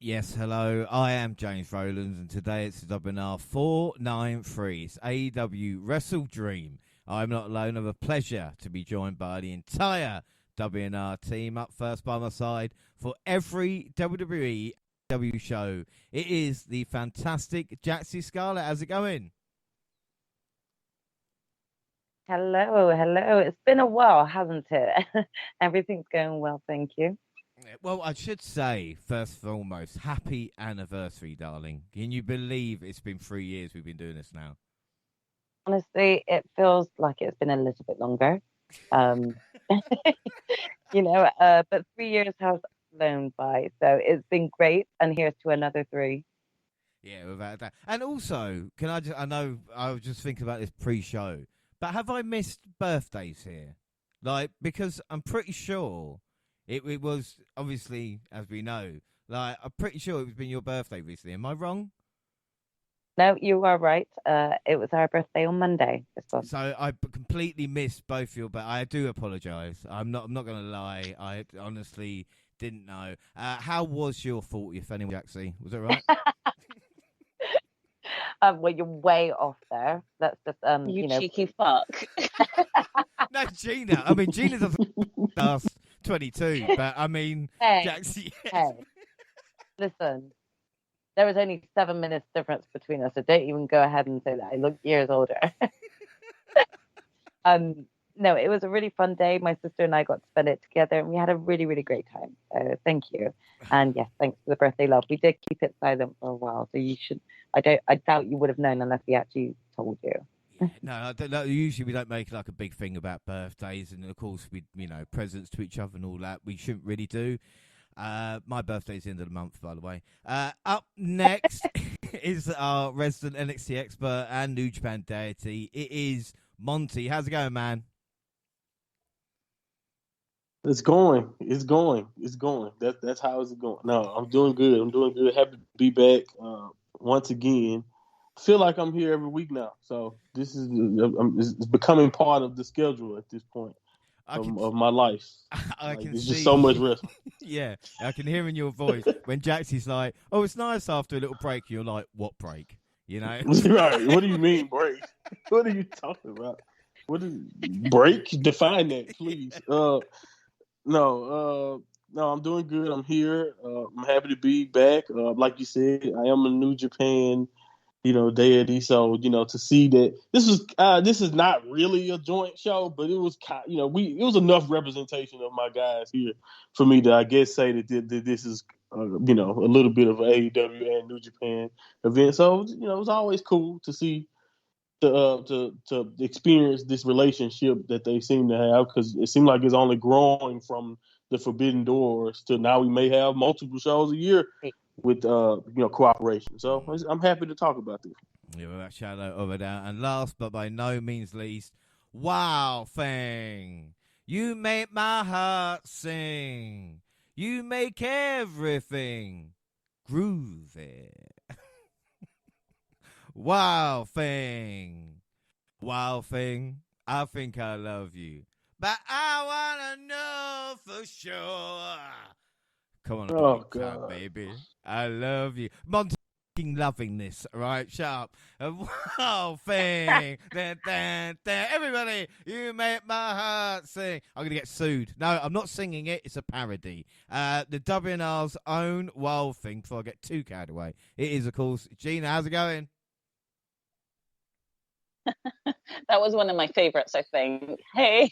Yes, hello. I am James Rowlands, and today it's the WNR493. It's AEW WrestleDream. I'm not alone. I have a pleasure to be joined by the entire WNR team. Up first by my side for every WWE AEW show, it is the fantastic Jaxie Scarlett. How's it going? Hello. It's been a while, hasn't it? Everything's going well, thank you. Well, I should say, first and foremost, happy anniversary, darling. Can you believe it's been 3 years we've been doing this now? Honestly, it feels like it's been a little bit longer. Um, but 3 years has flown by, so it's been great. And here's to another three. Yeah, without that. And also, I know I was just thinking about this pre-show, but have I missed birthdays here? Like, because I'm pretty sure it was, obviously, as we know, like, I'm pretty sure it's been your birthday recently. Am I wrong? No, you are right. It was our birthday on Monday. So I completely missed both your, but I do apologise. I'm not going to lie. I honestly didn't know. How was your 40th anyway, Jaxie? Was it right? Well, you're way off there. That's just you cheeky fuck. No, Gina. I mean, Gina's a last 22, but I mean, hey, Jaxie. Hey, listen. There was only 7 minutes difference between us, so don't even go ahead and say that I look years older. No, it was a really fun day. My sister and I got to spend it together, and we had a really, really great time. So thank you, and yes, thanks for the birthday love. We did keep it silent for a while, so you should. I doubt you would have known unless we actually told you. No, usually we don't make like a big thing about birthdays, and of course we, presents to each other and all that. We shouldn't really do. My birthday's the end of the month, by the way. Up next is our resident NXT expert and New Japan deity. It is Monty. How's it going, man? It's going. That's how it's going. No, I'm doing good. Happy to be back once again. Feel like I'm here every week now. So this is it's becoming part of the schedule at this point of my life. It's just so much wrestling. Yeah, I can hear in your voice when Jaxie's like, "Oh, it's nice after a little break." You're like, "What break?" You know? Right. What do you mean break? What are you talking about? What is break? Define that, please. No, I'm doing good. I'm here. I'm happy to be back. Like you said, I am a New Japan, deity. So, to see that this is not really a joint show, but it was, it was enough representation of my guys here for me to, I guess, say that this is, a little bit of AEW and New Japan event. So, it was always cool to see. To experience this relationship that they seem to have, because it seemed like it's only growing from the Forbidden Doors to now we may have multiple shows a year with cooperation. So I'm happy to talk about this. Yeah, well, shout out over there. And last but by no means least, Wow Thing. You make my heart sing. You make everything groovy. Wow Thing, I think I love you, but I wanna know for sure. Come on, God, baby, I love you. Monty loving this, right? Shut up. Wow Thing, everybody, you make my heart sing. I'm gonna get sued. No, I'm not singing it. It's a parody. The WNR's own Wild Thing. Before I get too carried away, it is of course Gina. How's it going? That was one of my favorites, I think. Hey,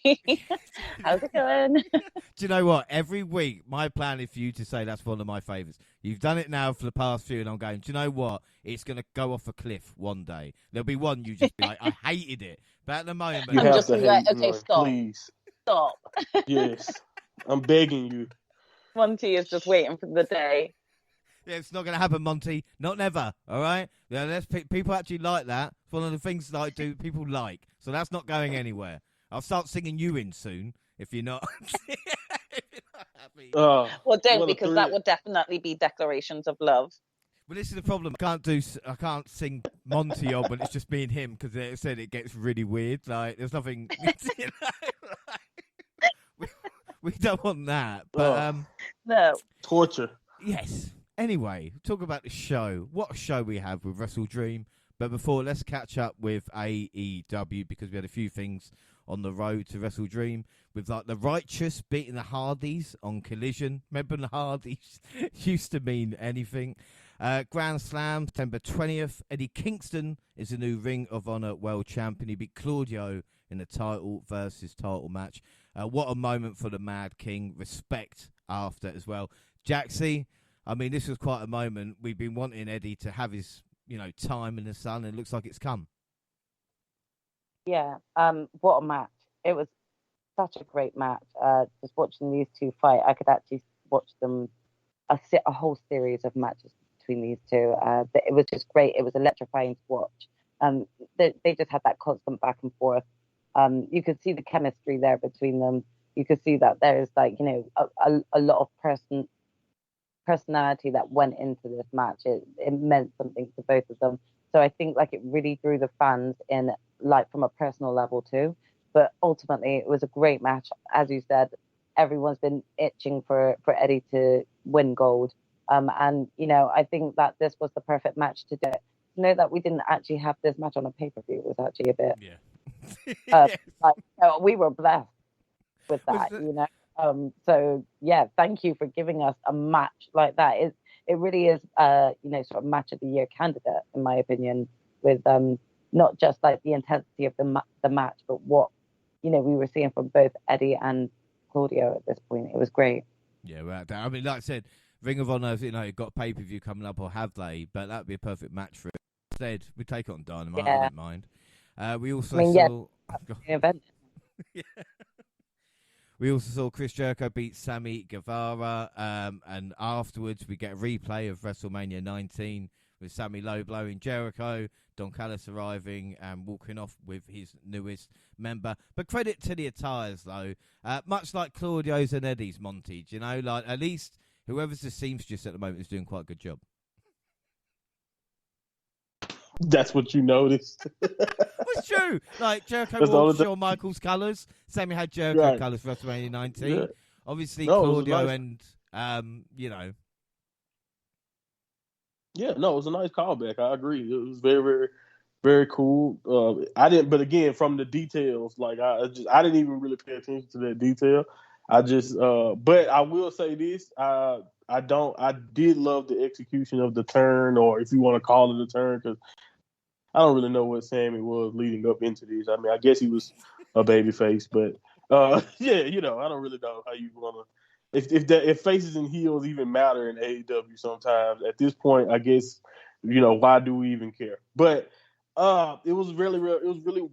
how's it going? Do you know what? Every week, my plan is for you to say that's one of my favourites. You've done it now for the past few, and I'm going, do you know what? It's going to go off a cliff one day. There'll be one you just be like, I hated it. But at the moment... You have to hate, okay, stop. Please. Stop. Yes. I'm begging you. Monty is just waiting for the day. Yeah, it's not going to happen, Monty. Not never, all right? Yeah, people actually like that. It's one of the things that I do people like. So that's not going anywhere. I'll start singing you in soon if you're not, if you're not happy. Well, don't, because that would definitely be declarations of love. Well, this is the problem. I can't sing Monty on when it's just me and him, because they said it gets really weird. Like, there's nothing... we don't want that. But no. Torture. Yes. Anyway, talk about the show. What a show we have with WrestleDream. But before, let's catch up with AEW because we had a few things on the road to WrestleDream with like the Righteous beating the Hardys on Collision. Remember the Hardys used to mean anything. Grand Slam, September 20th. Eddie Kingston is the new Ring of Honor World Champion. He beat Claudio in the title versus title match. What a moment for the Mad King. Respect after as well. Jaxie, I mean, this was quite a moment. We've been wanting Eddie to have his, time in the sun, and it looks like it's come. Yeah, what a match. It was such a great match. Just watching these two fight, I could actually watch them a whole series of matches between these two. It was just great. It was electrifying to watch. They just had that constant back and forth. You could see the chemistry there between them. You could see that there's a lot of personality that went into this match. It meant something to both of them. So I think it really drew the fans in from a personal level too. But ultimately it was a great match. As you said, everyone's been itching for Eddie to win gold. And I think that this was the perfect match to do it. To know that we didn't actually have this match on a pay-per-view was actually a bit we were blessed with that, so yeah, thank you for giving us a match like that. It really is sort of match of the year candidate in my opinion, with not just the intensity of the match, but what we were seeing from both Eddie and Claudio at this point. It was great. Yeah, right. I mean, like I said, Ring of Honor, got pay-per-view coming up, or have they? But that'd be a perfect match for it. Instead, we take it on Dynamite. I don't mind. We also saw event. Yeah. We also saw Chris Jericho beat Sammy Guevara, and afterwards we get a replay of WrestleMania 19 with Sammy low blowing Jericho, Don Callis arriving and walking off with his newest member. But credit to the attires, though. Much like Claudio's and Eddie's, Monty, at least whoever's the seamstress at the moment is doing quite a good job. That's what you noticed. It's true. Jericho wore Shawn Michaels colours. Sammy had Jericho colours for WrestleMania 19. Yeah. Obviously, Claudio and, Yeah, no, it was a nice callback. I agree. It was very, very, very cool. But again, from the details, I didn't even really pay attention to that detail. But I will say this: I did love the execution of the turn, or if you want to call it a turn, because I don't really know what Sammy was leading up into this. I mean, I guess he was a babyface, but yeah, I don't really know how you want to. If faces and heels even matter in AEW sometimes, at this point, I guess, why do we even care? But it was really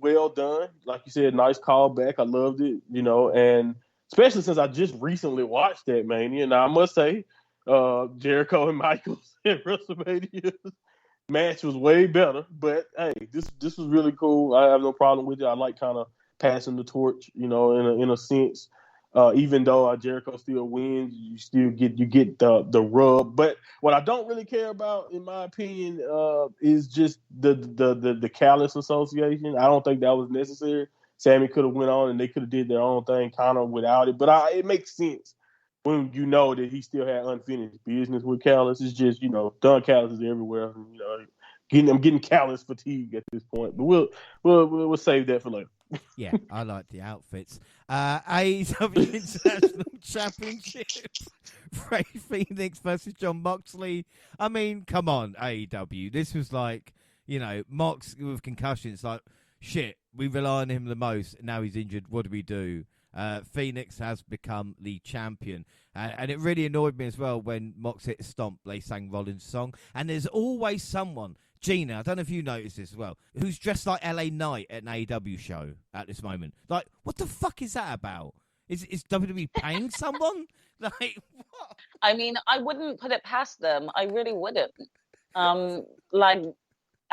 well done. Like you said, nice callback. I loved it, and especially since I just recently watched that Mania. Now I must say, Jericho and Michaels at WrestleMania match was way better. But hey, this was really cool. I have no problem with it. I like kind of passing the torch, in a sense. Even though Jericho still wins, you still get the rub. But what I don't really care about, in my opinion, is just the Callis association. I don't think that was necessary. Sammy could have went on and they could have did their own thing kind of without it. But it makes sense when you know that he still had unfinished business with Callis. It's just, Don Callis is everywhere. I'm getting Callis fatigue at this point. But we'll save that for later. Yeah, I like the outfits. AEW International Championship. Ray Phoenix versus John Moxley. I mean, come on, AEW. This was Mox with concussion. It's shit, we rely on him the most. Now he's injured. What do we do? Phoenix has become the champion. And it really annoyed me as well when Mox hit a stomp, they sang Rollins' song. And there's always someone, Gina, I don't know if you noticed this as well, who's dressed like LA Knight at an AEW show at this moment. What the fuck is that about? Is WWE paying someone? What? I mean, I wouldn't put it past them. I really wouldn't.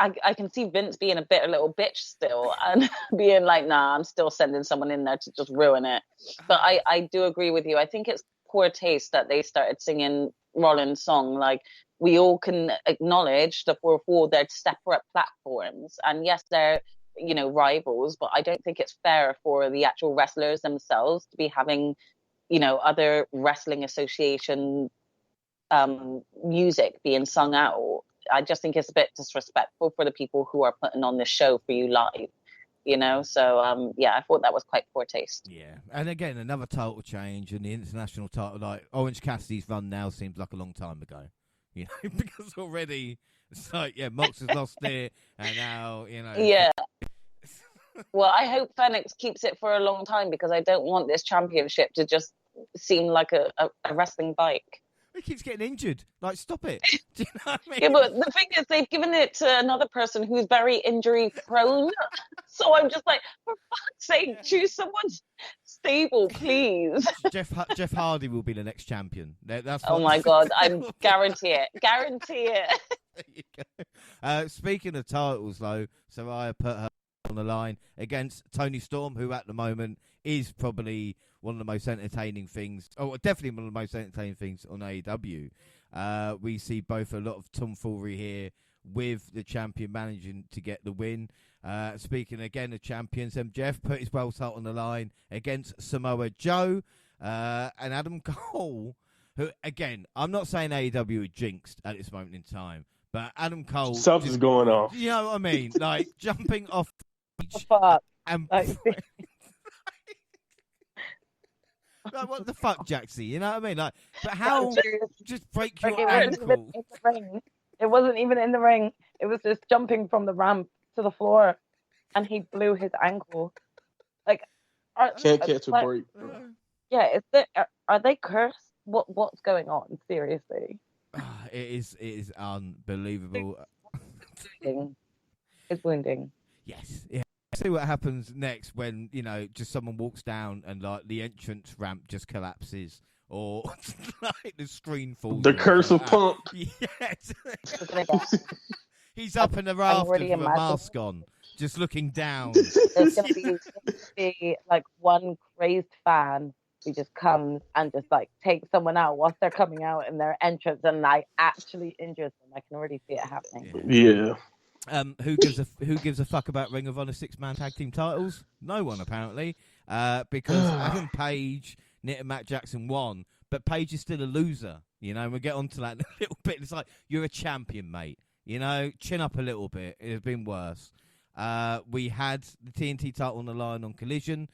I can see Vince being a little bitch still and being nah, I'm still sending someone in there to just ruin it. But I do agree with you. I think it's poor taste that they started singing Rollins' song. We all can acknowledge that we're for their separate platforms. And yes, they're, rivals, but I don't think it's fair for the actual wrestlers themselves to be having, other wrestling association music being sung out, I just think it's a bit disrespectful for the people who are putting on this show for you live. You know, so yeah, I thought that was quite poor taste. Yeah, and again, another title change, and the international title, like Orange Cassidy's run now, seems like a long time ago. You know, because already it's like, yeah, Mox has lost it, and now, you know. Yeah. Well, I hope Phoenix keeps it for a long time, because I don't want this championship to just seem like a wrestling bike. He keeps getting injured. Like, stop it. Do you know what I mean? Yeah, but the thing is, they've given it to another person who's very injury prone. So I'm just like, for fuck's sake, choose someone stable, please. Jeff Hardy will be the next champion. That's Oh my God, I guarantee it. Guarantee it. There you go. Speaking of titles, though, Saraya put her on the line against Toni Storm, who at the moment is probably one of the most entertaining things, or definitely one of the most entertaining things on AEW. We see both a lot of tomfoolery here with the champion managing to get the win. Speaking again of champions, MJF put his belt out on the line against Samoa Joe and Adam Cole, who, again, I'm not saying AEW are jinxed at this moment in time, but Adam Cole... Something's going on. You know what I mean? Like, jumping off stage and... Like, what the fuck, Jaxie? You know what I mean? Like, but how just break your ankle? It wasn't even in the ring. It was just jumping from the ramp to the floor, and he blew his ankle. Like, can't catch a break. Yeah, are they cursed? What's going on? Seriously, it is unbelievable. It's wounding. Yes, yeah. See what happens next when, you know, just someone walks down and like the entrance ramp just collapses, or like the screen falls. The curse of Punk. Yes. He's up in the rafters with a mask on, just looking down. There's going to be like one crazed fan who just comes and just like takes someone out whilst they're coming out in their entrance, and like actually injures them. I can already see it happening. Yeah. Who gives a fuck about Ring of Honor 6-man tag team titles? No one, apparently, because Adam Page, Nick and Matt Jackson won, but Page is still a loser. You know, and we'll get onto that in a little bit. It's like, you're a champion, mate. You know, chin up a little bit. It has been worse. We had the TNT title on the line on Collision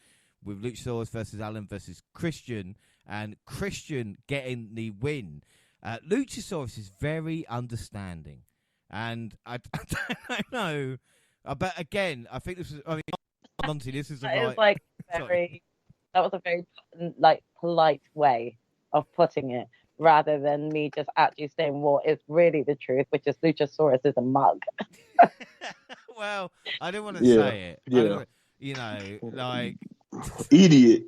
with Luchasaurus versus Allen versus Christian, and Christian getting the win. Luchasaurus is very understanding. And I don't know, but again, I think this is. I mean, Monty, this is that was a very like polite way of putting it, rather than me just actually saying what is really the truth, which is Luchasaurus is a mug. Well, I don't want to say it. Yeah. You know, like idiot.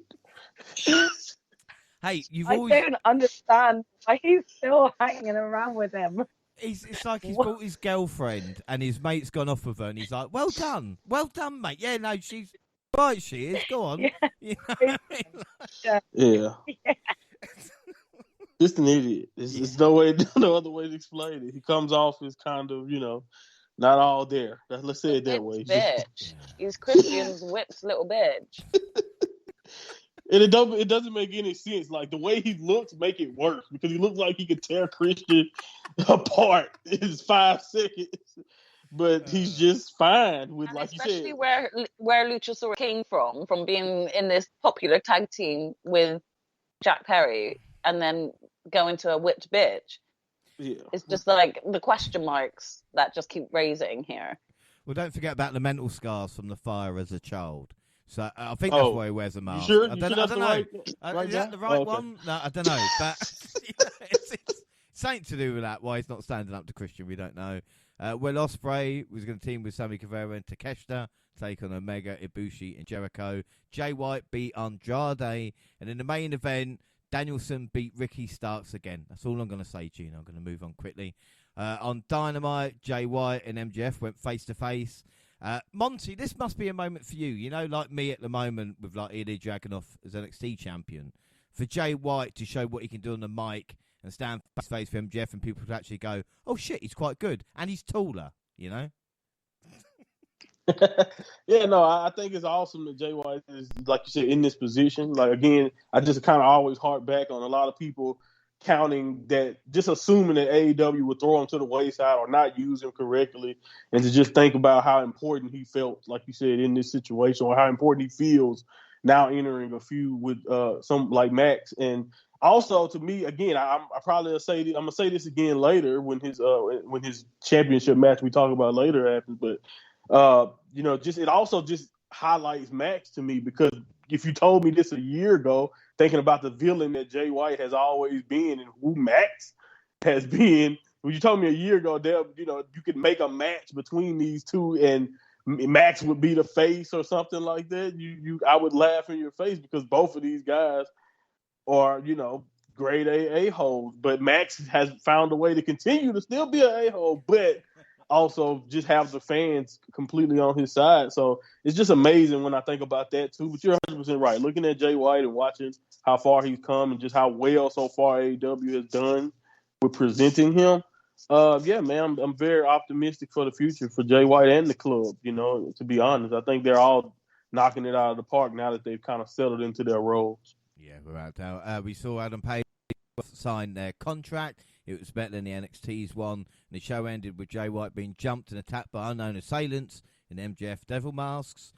Hey, I don't understand why he's still hanging around with him. It's like he's brought his girlfriend and his mate's gone off with her, and he's like, well done, mate. Yeah, no, she's right, she is. Go on. Yeah. You know what I mean? Yeah. Just an idiot. There's no other way to explain it. He comes off as kind of, you know, not all there. Let's say it that way. Bitch. He's Christian's whip's little bitch. And it doesn't make any sense. Like, the way he looks make it worse, because he looks like he could tear Christian apart in 5 seconds. But he's just fine with, like you said. Especially where Luchasaurus came from being in this popular tag team with Jack Perry and then going to a whipped bitch. Yeah. It's just like the question marks that just keep raising here. Well, don't forget about the mental scars from the fire as a child. So I think that's why he wears a mask. You sure? I don't know. Is that the right one? No, I don't know. But it's something to do with that. Why he's not standing up to Christian, we don't know. Will Ospreay was going to team with Sammy Guevara and Takeshita, take on Omega, Ibushi, and Jericho. Jay White beat Andrade, and in the main event, Danielson beat Ricky Starks again. That's all I'm going to say, Gina. I'm going to move on quickly. On Dynamite, Jay White and MJF went face to face. Monty, this must be a moment for you. You know, like me at the moment with like Ilya Dragunov as NXT champion. For Jay White to show what he can do on the mic and stand face to face for MJF, and people to actually go, "Oh shit, he's quite good," and he's taller. You know. Yeah, no, I think it's awesome that Jay White is, like you said, in this position. Like, again, I just kind of always harp back on a lot of people counting that, just assuming that AEW would throw him to the wayside or not use him correctly, and to just think about how important he felt, like you said, in this situation, or how important he feels now entering a feud with some like Max. And also, to me, again, I probably will say, I'm gonna say this again later when his championship match we talk about later happens. But just it also just highlights Max to me, because if you told me this a year ago, thinking about the villain that Jay White has always been and who Max has been, when you told me a year ago that you could make a match between these two and Max would be the face or something like that, I would laugh in your face, because both of these guys are grade A-holes. But Max has found a way to continue to still be an A-hole, but also just have the fans completely on his side. So it's just amazing when I think about that too. But you're 100% right. Looking at Jay White and watching how far he's come and just how well so far AEW has done with presenting him, yeah, man, I'm very optimistic for the future for Jay White and the club. To be honest, I think they're all knocking it out of the park now that they've kind of settled into their roles. Yeah, without doubt. We saw Adam Page sign their contract. It was better than the NXT's one. And the show ended with Jay White being jumped and attacked by unknown assailants in MJF devil masks.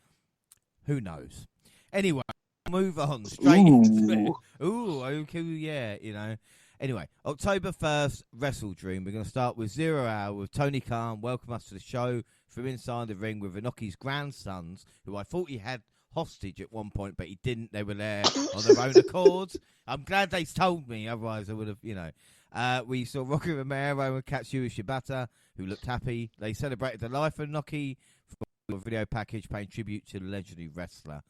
Who knows? Anyway, move on straight into it. Ooh, okay, yeah, Anyway, October 1st, WrestleDream. We're going to start with 0 Hour with Tony Khan. Welcome us to the show from inside the ring with Inoki's grandsons, who I thought he had hostage at one point, but he didn't. They were there on their own accord. I'm glad they told me, otherwise I would have, we saw Rocky Romero and Katsuyori Shibata, who looked happy. They celebrated the life of Inoki for a video package paying tribute to the legendary wrestler.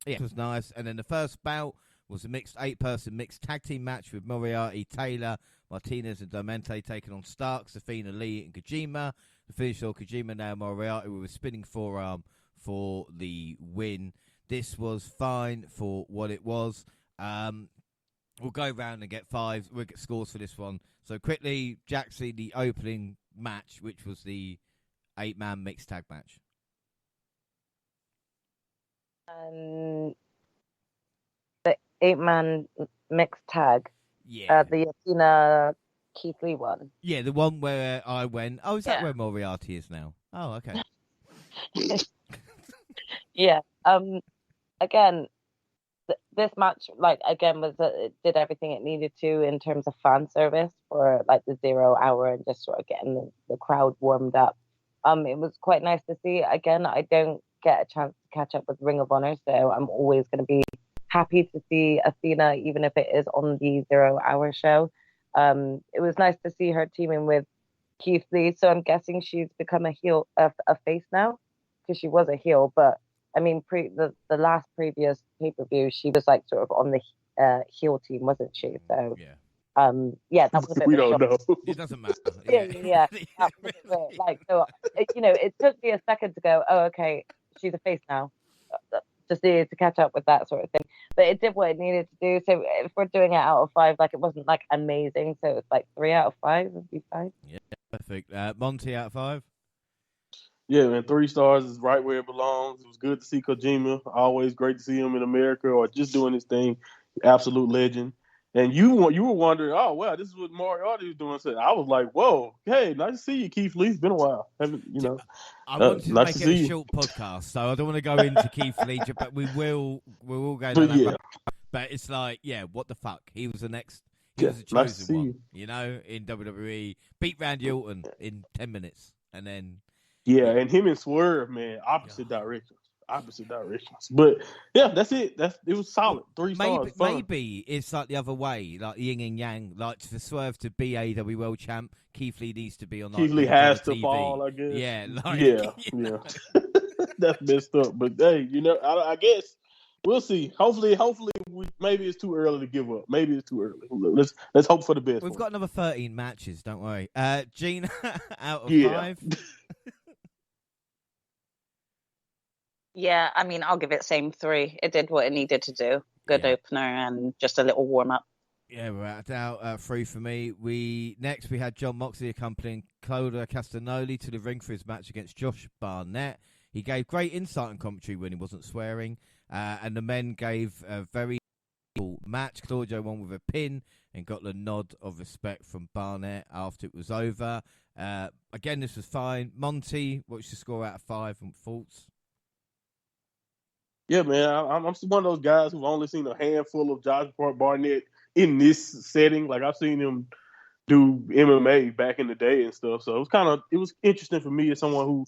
It was nice. And then the first bout was a mixed 8-person mixed tag team match with Moriarty, Taylor, Martinez, and Diamante taking on Starks, Athena, Lee, and Kojima. The finish saw Kojima nail Moriarty with a spinning forearm for the win. This was fine for what it was. We'll go round and get fives. We'll get scores for this one. So quickly, Jaxie, the opening match, which was the 8-man mixed tag match. The 8-man mixed tag. Yeah. The Athena Keith Lee one. Yeah, the one where I went, oh, is that where Moriarty is now? Oh, okay. Yeah. Again, this match, it did everything it needed to in terms of fan service for the 0 hour and just sort of getting the crowd warmed up. It was quite nice to see. Again, I don't get a chance to catch up with Ring of Honor, so I'm always going to be happy to see Athena, even if it is on the 0 hour show. It was nice to see her teaming with Keith Lee, so I'm guessing she's become a heel, a face now, because she was a heel, but I mean, the last previous pay-per-view, she was sort of on the heel team, wasn't she? So, that was a bit. We don't know. It doesn't matter. Yeah. That was a bit, it took me a second to go, oh, okay, she's a face now. Just needed to catch up with that sort of thing, but it did what it needed to do. So if we're doing it out of 5, it wasn't amazing. So it's 3 out of 5 would be fine. Yeah, perfect. Monty out of 5. Yeah, man, 3 stars is right where it belongs. It was good to see Kojima. Always great to see him in America or just doing his thing. Absolute legend. And you were wondering, oh, wow, this is what Moriarty was doing. So I was like, whoa, hey, nice to see you, Keith Lee. It's been a while. I wanted to nice make it a short podcast, so I don't want to go into Keith Lee, but we'll go down that road. But it's what the fuck? He was the next. He was the chosen one, in WWE. Beat Randy Orton in 10 minutes, and then. Yeah, and him and Swerve, man, opposite directions. But yeah, that's it. It was solid. 3 stars. Maybe it's the other way, yin and yang. For Swerve to be AEW World Champ, Keith Lee needs to be on. Keith Lee has to fall, I guess. Yeah, yeah. That's messed up. But hey, I guess we'll see. Hopefully, maybe it's too early to give up. Maybe it's too early. Let's hope for the best. We've got another 13 matches. Don't worry. Gina out of 5. Yeah, I mean, I'll give it same 3. It did what it needed to do. Good opener and just a little warm up. Yeah, we're out 3 for me. We had John Moxley accompanying Claudio Castagnoli to the ring for his match against Josh Barnett. He gave great insight and commentary when he wasn't swearing, and the men gave a very cool match. Claudio won with a pin, and got the nod of respect from Barnett after it was over. Again, this was fine. Monty, what's your score out of 5 and thoughts? Yeah, man, I'm one of those guys who've only seen a handful of Josh Barnett in this setting. Like, I've seen him do MMA back in the day and stuff. So it was interesting for me as someone who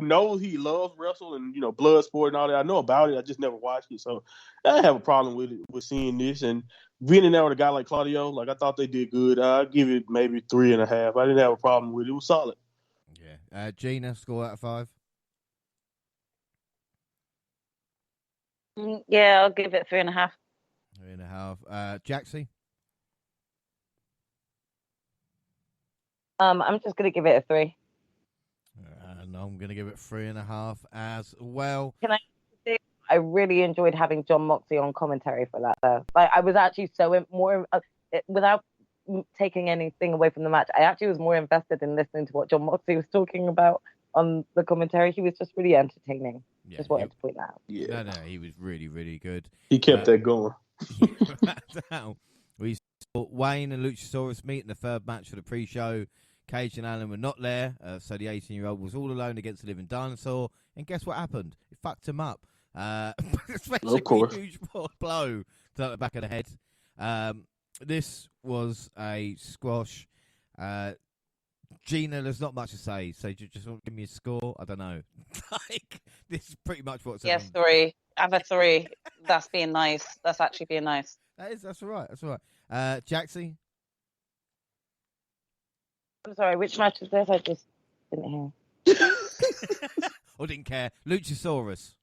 knows he loves wrestle and, blood sport and all that. I know about it. I just never watched it. So I didn't have a problem with seeing this. And being in there with a guy like Claudio, like, I thought they did good. I'd give it maybe 3.5. I didn't have a problem with it. It was solid. Yeah. Gina, score out of 5? Yeah, I'll give it 3.5. 3.5. Jaxie? I'm just going to give it a 3. And I'm going to give it 3.5 as well. Can I say I really enjoyed having John Moxley on commentary for that, though. Like, I was actually without taking anything away from the match, I actually was more invested in listening to what John Moxley was talking about on the commentary. He was just really entertaining. Yeah, just wanted to point that out. Yeah. No, he was really, really good. He kept that going. We saw Wayne and Luchasaurus meet in the third match for the pre-show. Cage and Allen were not there, so the 18-year-old was all alone against the living dinosaur. And guess what happened? It fucked him up. Especially of course. A huge blow to the back of the head. This was a squash. Gina, there's not much to say, so you just want to give me a score? I don't know. This is pretty much what's Yes, 3. I have a 3. That's being nice. That's actually being nice. That's all right. That's all right. Jaxie? I'm sorry, which match is this? I just didn't hear. Or didn't care. Luchasaurus.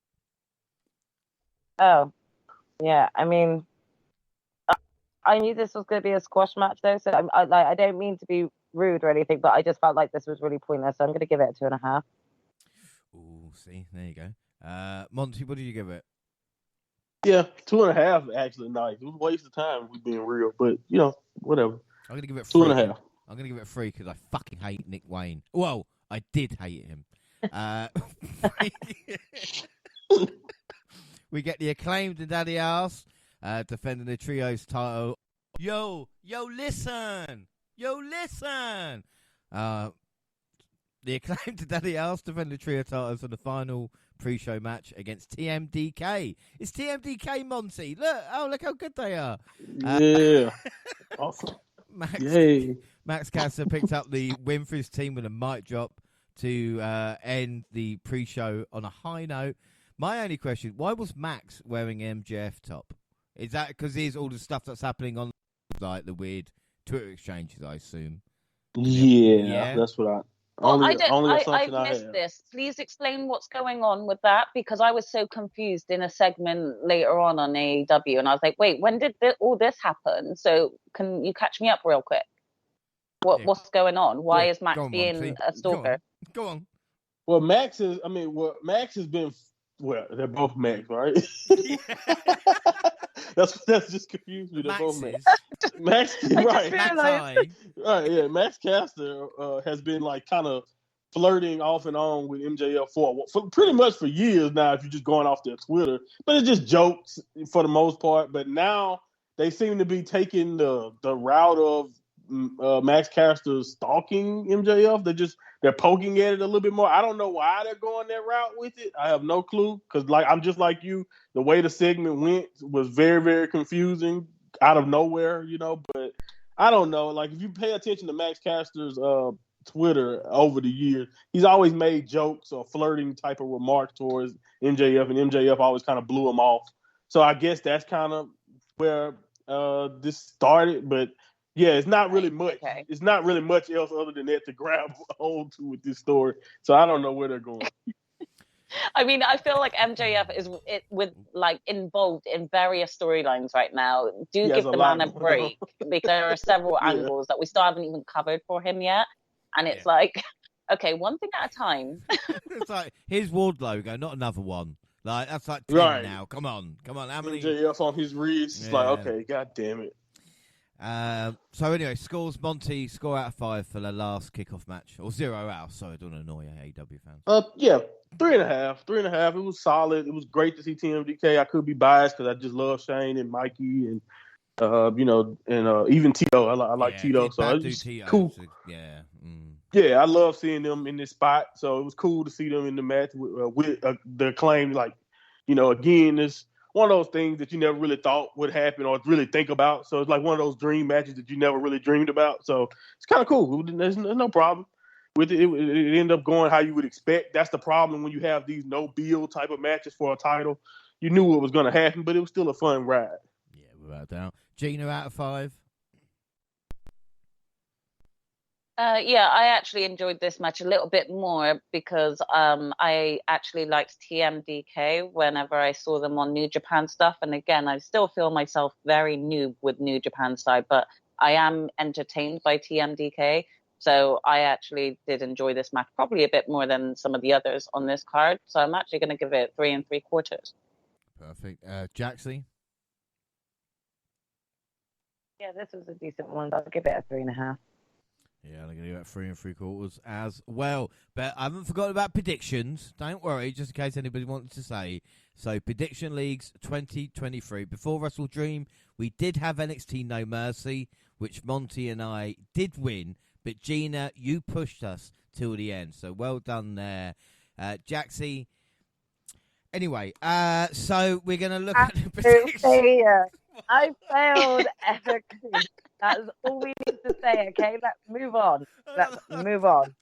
Oh, yeah. I mean, I knew this was going to be a squash match, though, so I don't mean to be rude or anything, but I just felt like this was really pointless, so I'm going to give it a 2.5. Ooh, see, there you go. Monty, what did you give it? Yeah, 2.5 actually nice. It was a waste of time, if we're being real, but whatever. I'm gonna give it 2.5. I'm gonna give it 3 because I fucking hate Nick Wayne. Well, I did hate him. We get the Acclaimed and Daddy Ass defending the trios title. Yo, listen. The Acclaimed and Daddy Ass defend the trio titles for the final pre-show match against TMDK. It's TMDK, Monty. Look how good they are. Yeah. Awesome. Max Caster picked up the win for his team with a mic drop to end the pre-show on a high note. My only question, why was Max wearing MJF top? Is that because here's all the stuff that's happening on like the weird Twitter exchanges, I assume? Yeah. That's what I... I've missed this. Please explain what's going on with that, because I was so confused in a segment later on AEW, and I was like, wait, when did all this happen? So can you catch me up real quick? What's going on? Why is Max being a stalker? Go on. Well, Max has been... Well, they're both Max, right? That's just confused me. They're both Max. Max, right? Right, yeah. Max Caster has been like kind of flirting off and on with MJF for pretty much for years now. If you're just going off their Twitter, but it's just jokes for the most part. But now they seem to be taking the route of Max Caster stalking MJF. They're poking at it a little bit more. I don't know why they're going that route with it. I have no clue, because I'm just like you. The way the segment went was very, very confusing out of nowhere, But I don't know. Like, if you pay attention to Max Caster's Twitter over the years, he's always made jokes or flirting type of remarks towards MJF, and MJF always kind of blew him off. So I guess that's kind of where this started, but. Yeah, it's not really much. Okay. It's not really much else other than that to grab hold to with this story. So I don't know where they're going. I mean, I feel like MJF is involved in various storylines right now. Give the man a break, because there are several angles that we still haven't even covered for him yet. And it's like, okay, one thing at a time. It's like, here's Ward logo, not another one. Like, that's like 10 now. Come on. How many? MJF on his wrist. It's like, okay, god damn it. So anyway, scores. Monty, score out of 5 for the last kickoff match, or 0 out. Sorry, I don't annoy AEW fans. Yeah, 3.5. 3.5. It was solid. It was great to see TMDK. I could be biased because I just love Shane and Mikey and You know, and even Tito. I like Tito, so it was cool. Yeah. Yeah, I love seeing them in this spot. So it was cool to see them in the match with the Acclaim. Like, you know, again, it's one of those things that you never really thought would happen or really think about. So it's like one of those dream matches that you never really dreamed about. So it's kind of cool. There's no problem with it. It ended up going how you would expect. That's the problem when you have these no build type of matches for a title. You knew what was going to happen, but it was still a fun ride. Yeah, without doubt. Gina out of 5. Yeah, I actually enjoyed this match a little bit more because I actually liked TMDK whenever I saw them on New Japan stuff. And again, I still feel myself very new with New Japan side, but I am entertained by TMDK. So I actually did enjoy this match probably a bit more than some of the others on this card. So I'm actually going to give it 3 3/4. Perfect. Jaxie? Yeah, this was a decent one. I'll give it a 3.5. Yeah, I'm going to give it 3 3/4 as well. But I haven't forgotten about predictions. Don't worry, just in case anybody wants to say. So, Prediction Leagues 2023. Before WrestleDream, we did have NXT No Mercy, which Monty and I did win. But, Gina, you pushed us till the end. So, well done there. Jaxie. Anyway, so we're going to look at the predictions. I failed epically. That's all we need to say, okay? Let's move on. Let's move on.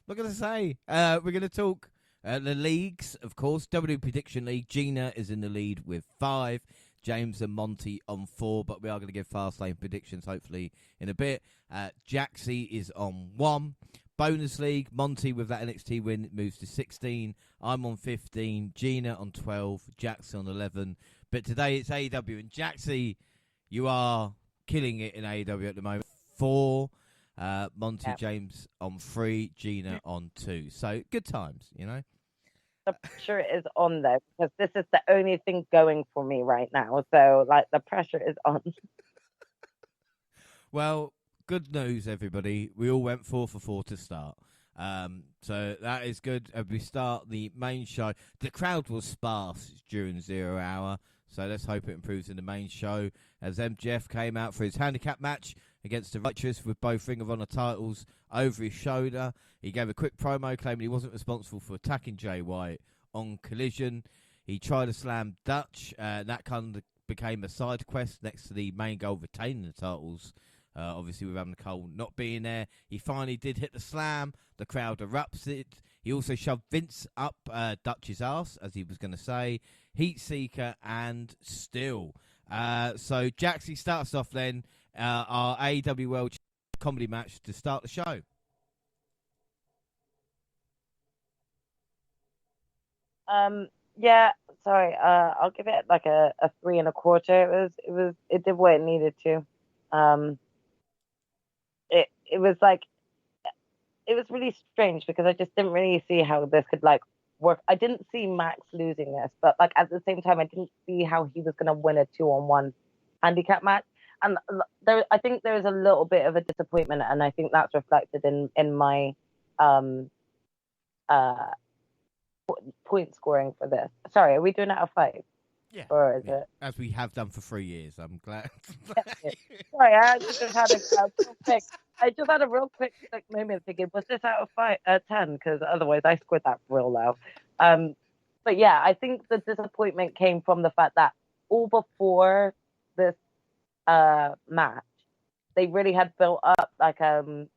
What can I say? We're going to talk the leagues, of course. W Prediction League. Gina is in the lead with 5. James and Monty on 4, but we are going to give Fastlane predictions hopefully in a bit. Jaxie is on 1. Bonus League, Monty with that NXT win moves to 16. I'm on 15. Gina on 12. Jaxie on 11. But today it's AEW. And Jaxie, you are killing it in AEW at the moment. 4. Monty James on 3. Gina on 2. So good times, you know. The pressure is on though, because this is the only thing going for me right now. So like the pressure is on. Well, good news, everybody. We all went 4 for 4 to start. So that is good. As we start the main show, the crowd was sparse during 0 hour. So let's hope it improves in the main show. As MJF came out for his handicap match against the Righteous with both Ring of Honor titles over his shoulder. He gave a quick promo claiming he wasn't responsible for attacking Jay White on Collision. He tried to slam Dutch. That kind of became a side quest next to the main goal of retaining the titles. Obviously, with Adam Cole not being there. He finally did hit the slam. The crowd erupts it. He also shoved Vince up Dutch's ass, as he was going to say. Heat Seeker and Still. So Jaxie starts off then our AEW World Comedy match to start the show. Yeah, sorry. I'll give it like a 3 1/4. It did what it needed to. It was like, it was really strange because I just didn't really see how this could like work. I didn't see Max losing this, but like at the same time, I didn't see how he was going to win a 2-on-1 handicap match. And I think there was a little bit of a disappointment, and I think that's reflected in my point scoring for this. Sorry, are we doing it out of 5? Yeah. Or is it? As we have done for 3 years. I'm glad. Sorry, I just had a real quick moment thinking, was this out of 10? Because otherwise I scored that real low. But yeah, I think the disappointment came from the fact that all before this match, they really had built up like the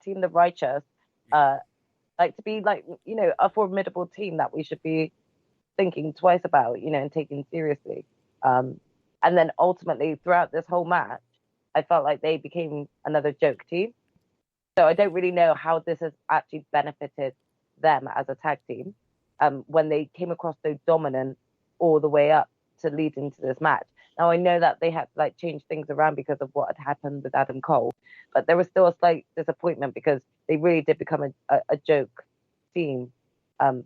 team, the Righteous, like to be like, you know, a formidable team that we should be thinking twice about, you know, and taking seriously. And then ultimately throughout this whole match, I felt like they became another joke team. So I don't really know how this has actually benefited them as a tag team when they came across so dominant all the way up to lead into this match. Now I know that they had to like change things around because of what had happened with Adam Cole, but there was still a slight disappointment because they really did become a joke team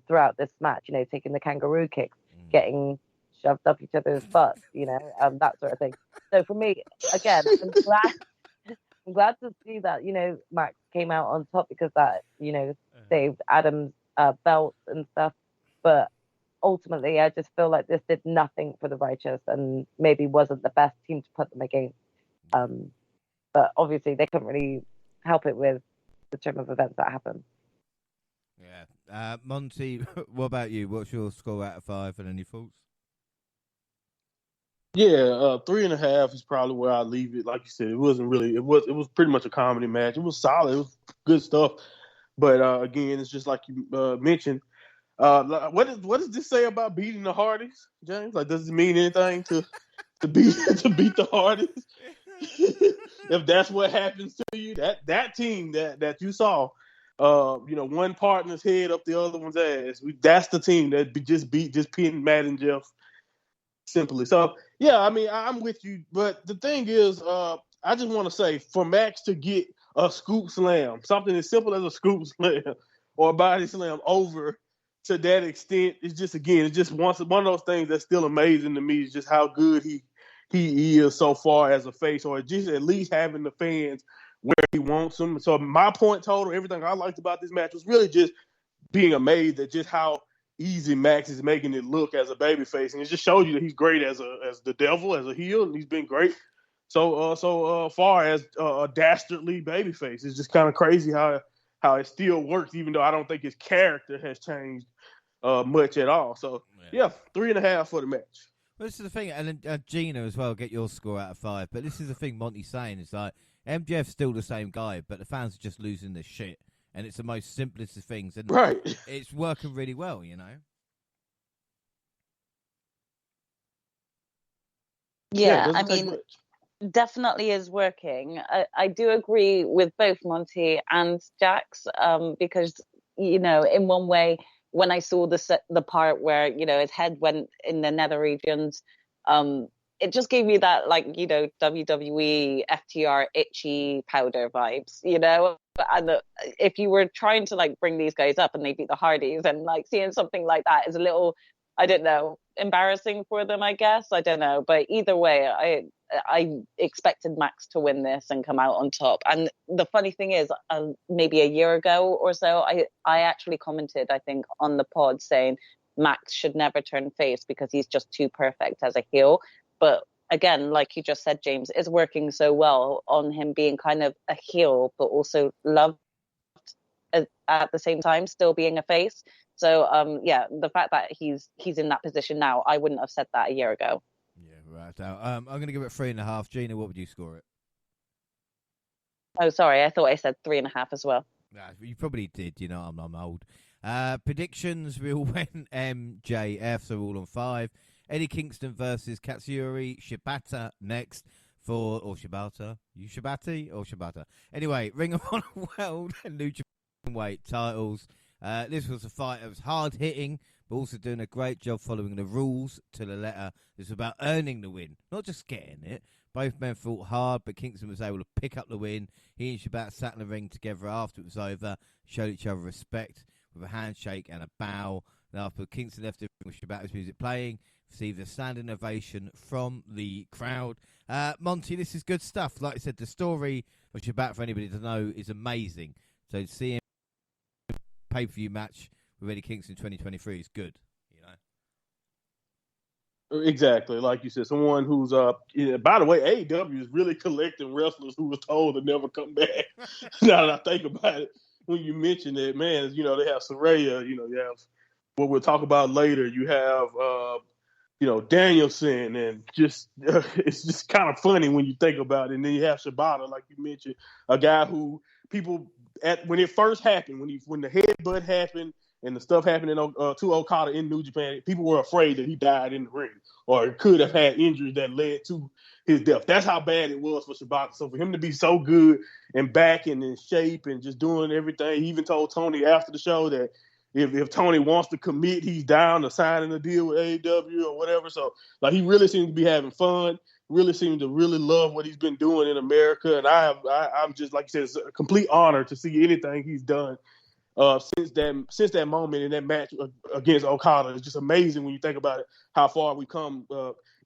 throughout this match, you know, taking the kangaroo kicks, getting shoved up each other's butts, you know, that sort of thing. So for me, again, I'm glad to see that, you know, Max came out on top because that, you know, saved Adam's belts and stuff. But ultimately, I just feel like this did nothing for the Righteous and maybe wasn't the best team to put them against. But obviously, they couldn't really help it with the trim of events that happened. Yeah. Monty, what about you? What's your score out of 5 and any thoughts? Yeah, 3.5 is probably where I leave it. Like you said, it wasn't really. It was pretty much a comedy match. It was solid. It was good stuff. But again, it's just like you mentioned. What does this say about beating the Hardys, James? Like, does it mean anything to beat the Hardys? If that's what happens to you, that team that you saw, one partner's head up the other one's ass. That's the team that just pinned Matt and Jeff. Simply. So, yeah, I mean, I'm with you. But the thing is, I just want to say, for Max to get a scoop slam, something as simple as a scoop slam or a body slam over to that extent, it's just one of those things that's still amazing to me is just how good he is so far as a face, or just at least having the fans where he wants them. So my point total, everything I liked about this match was really just being amazed at just how easy Max is making it look as a babyface, and it just shows you that he's great as the devil, as a heel, and he's been great so far as a dastardly babyface. It's just kind of crazy how it still works, even though I don't think his character has changed much at all. So yeah, 3.5 for the match. Well, this is the thing, and Gina as well, get your score out of 5. But this is the thing Monty's saying, is like, MJF's still the same guy, but the fans are just losing their shit. And it's the most simplest of things. And right. It's working really well, you know? Yeah, I mean, definitely is working. I do agree with both Monty and Jax, because, in one way, when I saw the part where, his head went in the nether regions, it just gave me that, WWE FTR itchy powder vibes, And if you were trying to, bring these guys up and they beat the Hardys, and, seeing something like that is a little, I don't know, embarrassing for them, I guess. I don't know. But either way, I expected Max to win this and come out on top. And the funny thing is, maybe a year ago or so, I actually commented, I think, on the pod saying Max should never turn face because he's just too perfect as a heel. But again, like you just said, James, it's working so well on him being kind of a heel, but also loved at the same time, still being a face. So, the fact that he's in that position now, I wouldn't have said that a year ago. Yeah, right. I'm going to give it 3.5. Gina, what would you score it? Oh, sorry. I thought I said 3.5 as well. You probably did. I'm old. Predictions, we all went MJF, so we're all on 5. Eddie Kingston versus Katsuyori Shibata next or Shibata. You Shibata or Shibata? Anyway, Ring of Honor World and New Japan Weight titles. This was a fight that was hard hitting, but also doing a great job following the rules to the letter. This was about earning the win, not just getting it. Both men fought hard, but Kingston was able to pick up the win. He and Shibata sat in the ring together after it was over, showed each other respect with a handshake and a bow. And after Kingston left the ring with Shibata's music playing, received a standing ovation from the crowd. Monty, this is good stuff. Like I said, the story of Shibata, for anybody to know, is amazing. So to see him pay-per-view match with Eddie Kingston 2023 is good. Exactly, like you said, someone who's by the way, AEW is really collecting wrestlers who was told to never come back. Now that I think about it, when you mention it, man, they have Saraya, you have what we'll talk about later. You have Danielson, and just it's just kind of funny when you think about it. And then you have Shibata, like you mentioned, a guy who people when it first happened, when the headbutt happened. And the stuff happening to Okada in New Japan, people were afraid that he died in the ring or could have had injuries that led to his death. That's how bad it was for Shibata. So for him to be so good and back and in shape and just doing everything, he even told Tony after the show that if Tony wants to commit, he's down to signing a deal with AEW or whatever. So he really seems to be having fun. Really seems to really love what he's been doing in America. And I'm just, like you said, it's a complete honor to see anything he's done. Since that moment in that match against Okada. It's just amazing when you think about it, how far we come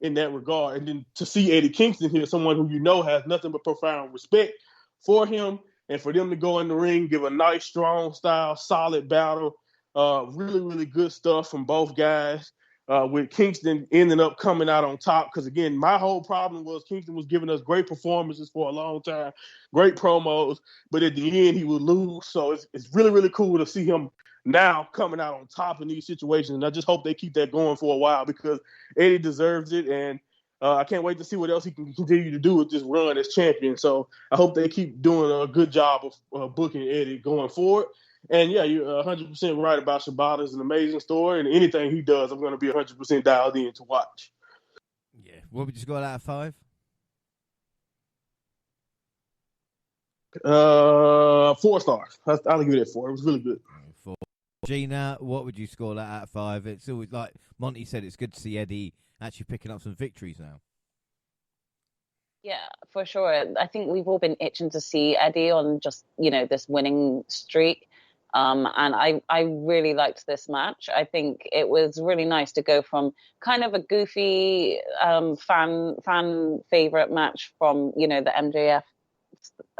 in that regard. And then to see Eddie Kingston here, someone who has nothing but profound respect for him, and for them to go in the ring, give a nice, strong style, solid battle. Really, really good stuff from both guys. With Kingston ending up coming out on top. Because, again, my whole problem was Kingston was giving us great performances for a long time, great promos, but at the end he would lose. So it's really, really cool to see him now coming out on top in these situations. And I just hope they keep that going for a while because Eddie deserves it. And I can't wait to see what else he can continue to do with this run as champion. So I hope they keep doing a good job of booking Eddie going forward. And yeah, you're 100% right about Shibata. It's an amazing story, and anything he does, I'm going to be 100% dialed in to watch. Yeah. What would you score out of 5? 4 stars. I'll give it that 4. It was really good. 4. Gina, what would you score that out of 5? It's always like Monty said, it's good to see Eddie actually picking up some victories now. Yeah, for sure. I think we've all been itching to see Eddie on just, this winning streak. And I really liked this match. I think it was really nice to go from kind of a goofy fan favorite match from, the MJF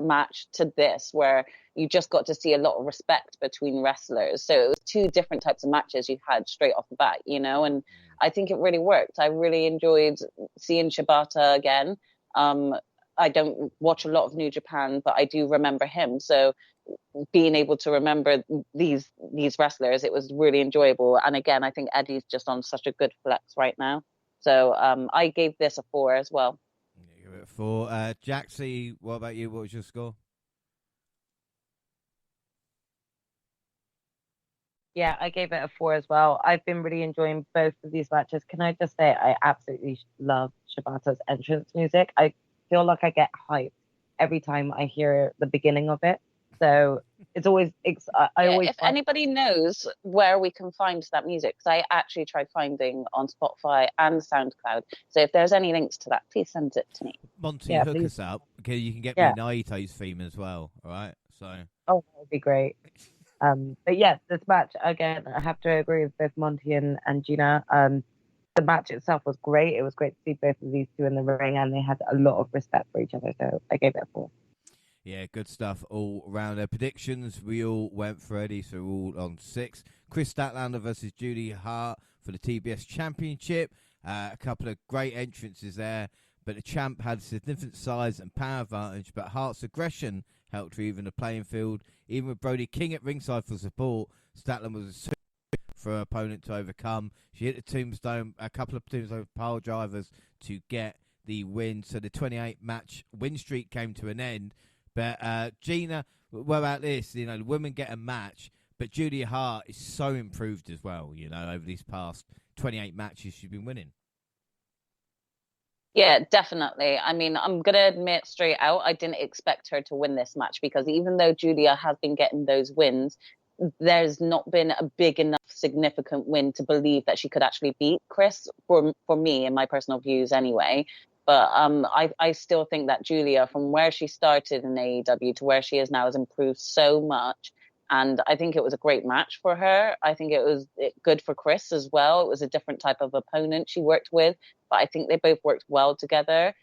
match to this, where you just got to see a lot of respect between wrestlers. So it was 2 different types of matches you had straight off the bat, and I think it really worked. I really enjoyed seeing Shibata again. I don't watch a lot of New Japan, but I do remember him. So being able to remember these wrestlers, it was really enjoyable. And again, I think Eddie's just on such a good flex right now. So I gave this a 4 as well. Give it a 4. Jaxie, what about you? What was your score? Yeah, I gave it a 4 as well. I've been really enjoying both of these matches. Can I just say I absolutely love Shibata's entrance music. I feel like I get hyped every time I hear the beginning of it. So it's always, if anybody knows where we can find that music, because I actually tried finding on Spotify and SoundCloud. So if there's any links to that, please send it to me. Monty, hook us up. Okay, you can get me Naito's theme as well. All right. So. Oh, that would be great. But yeah, this match again, I have to agree with both Monty and Gina. The match itself was great. It was great to see both of these two in the ring, and they had a lot of respect for each other. So I gave it a 4. Yeah, good stuff all round. Their predictions, we all went for Eddie, so we're all on 6. Chris Statlander versus Judy Hart for the TBS Championship. A couple of great entrances there, but the champ had significant size and power advantage, but Hart's aggression helped to even the playing field. Even with Brody King at ringside for support, Statlander was a for her opponent to overcome. She hit the tombstone, a couple of tombstone pile drivers to get the win. So the 28-match win streak came to an end. But Gina, what about this? The women get a match, but Judy Hart is so improved as well, over these past 28 matches she's been winning. Yeah, definitely. I mean, I'm going to admit straight out, I didn't expect her to win this match because even though Julia has been getting those wins, there's not been a big enough significant win to believe that she could actually beat Chris, for me, in my personal views anyway. But I still think that Julia, from where she started in AEW to where she is now, has improved so much. And I think it was a great match for her. I think it was good for Chris as well. It was a different type of opponent she worked with, but I think they both worked well together.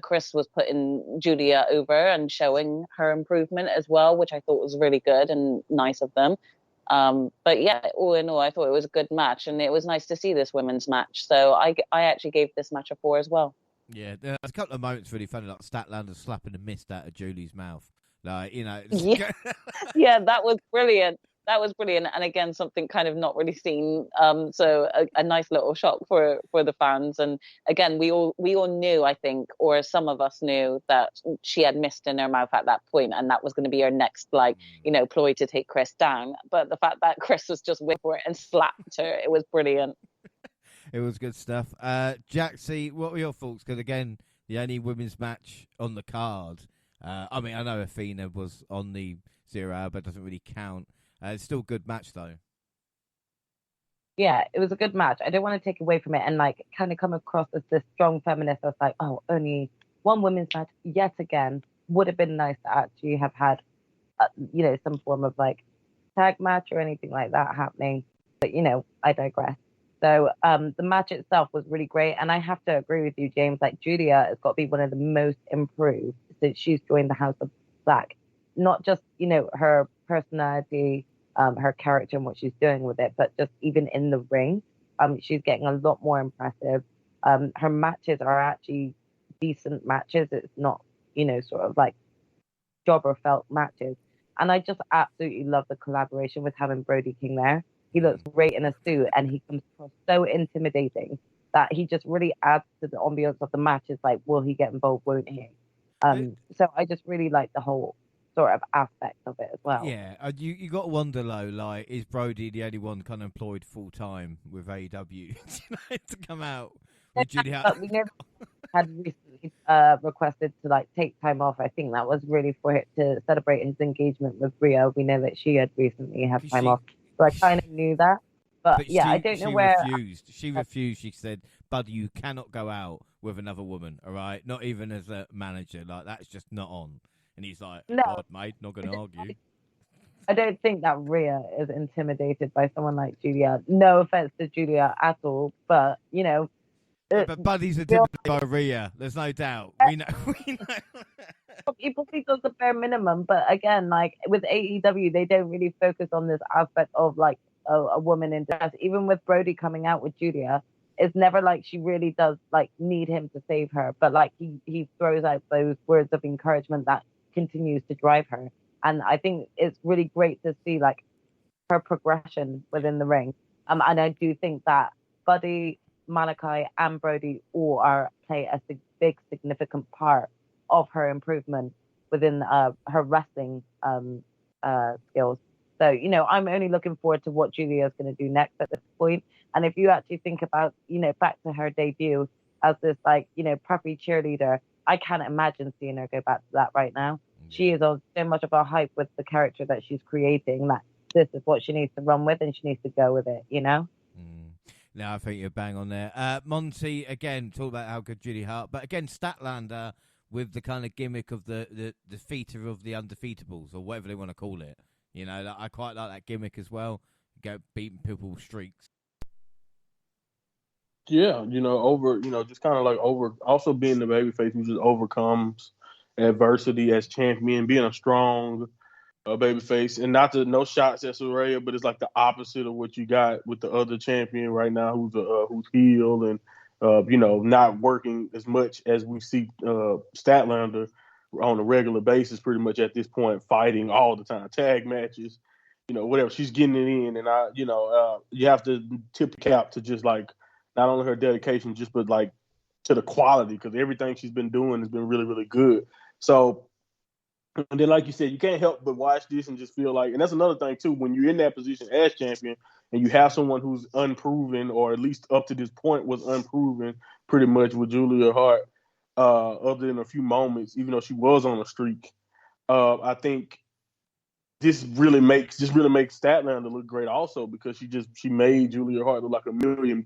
Chris was putting Julia over and showing her improvement as well, which I thought was really good and nice of them. But yeah, all in all, I thought it was a good match, and it was nice to see this women's match. So I actually gave this match a 4 as well. Yeah, there's a couple of moments really funny, like Statlander slapping the mist out of Julie's mouth. Yeah, that was brilliant. That was brilliant, and again, something kind of not really seen. So a nice little shock for the fans. And again, we all knew, I think, or some of us knew, that she had mist in her mouth at that point, and that was going to be her next, ploy to take Chris down. But the fact that Chris was just waiting for it and slapped her, it was brilliant. It was good stuff. Jaxie, what were your thoughts? Because again, the only women's match on the card. I know Athena was on the 0 hour, but it doesn't really count. It's still a good match, though. Yeah, it was a good match. I don't want to take away from it and kind of come across as this strong feminist that's like, oh, only one women's match yet again. Would have been nice to actually have had, some form of tag match or anything like that happening. But, I digress. So the match itself was really great. And I have to agree with you, James, Julia has got to be one of the most improved since she's joined the House of Black. Not just, her personality her character and what she's doing with it. But just even in the ring, she's getting a lot more impressive. Her matches are actually decent matches. It's not, sort of like jobber felt matches. And I just absolutely love the collaboration with having Brody King there. He looks great in a suit and he comes across so intimidating that he just really adds to the ambiance of the match. It's like, will he get involved, won't he? So I just really like the whole sort of aspect of it as well. Yeah, you got to wonder though, like, is Brody the only one kind of employed full time with AEW to come out with Julia? But we never had recently requested to like take time off. I think that was really for it to celebrate his engagement with Rhea. We know that she had recently had time off, so I kind of knew that. But yeah, I don't know where. She refused. She said, "Buddy, you cannot go out with another woman. All right, not even as a manager. Like, that's just not on." And he's like, No, God, mate, not going to argue. I don't think that Rhea is intimidated by someone like Julia. No offense to Julia at all, but but Buddy's intimidated by Rhea. There's no doubt. We know. He probably does the bare minimum, but again, like with AEW, they don't really focus on this aspect of like a woman in dress. Even with Brody coming out with Julia, it's never like she really does like need him to save her, but like he throws out those words of encouragement that continues to drive her. And I think it's really great to see like her progression within the ring. And I do think that Buddy, Malachi, and Brody all play a big significant part of her improvement within her wrestling skills. So, I'm only looking forward to what Julia is going to do next at this point. And if you actually think about, back to her debut as this like, preppy cheerleader, I can't imagine seeing her go back to that right now. She is on so much of a hype with the character that she's creating that this is what she needs to run with and she needs to go with it, No, I think you're bang on there. Monty, again, talk about how good Julia Hart, but again, Statlander with the kind of gimmick of the defeater of the undefeatables, or whatever they want to call it. I quite like that gimmick as well. Go beating people with streaks. Yeah, just kind of like also being the babyface who just overcomes adversity as champion, being a strong babyface, and no shots at Soraya, but it's like the opposite of what you got with the other champion right now, who's heel and not working as much as we see Statlander on a regular basis, pretty much at this point, fighting all the time, tag matches, whatever. She's getting it in, and you have to tip the cap to just like not only her dedication, just but like to the quality, because everything she's been doing has been really, really good. So, and then like you said, you can't help but watch this and just feel like, and that's another thing too, when you're in that position as champion and you have someone who's unproven, or at least up to this point was unproven, pretty much with Julia Hart, other than a few moments, even though she was on a streak. I think this really makes Statlander look great also, because she made Julia Hart look like $1 million,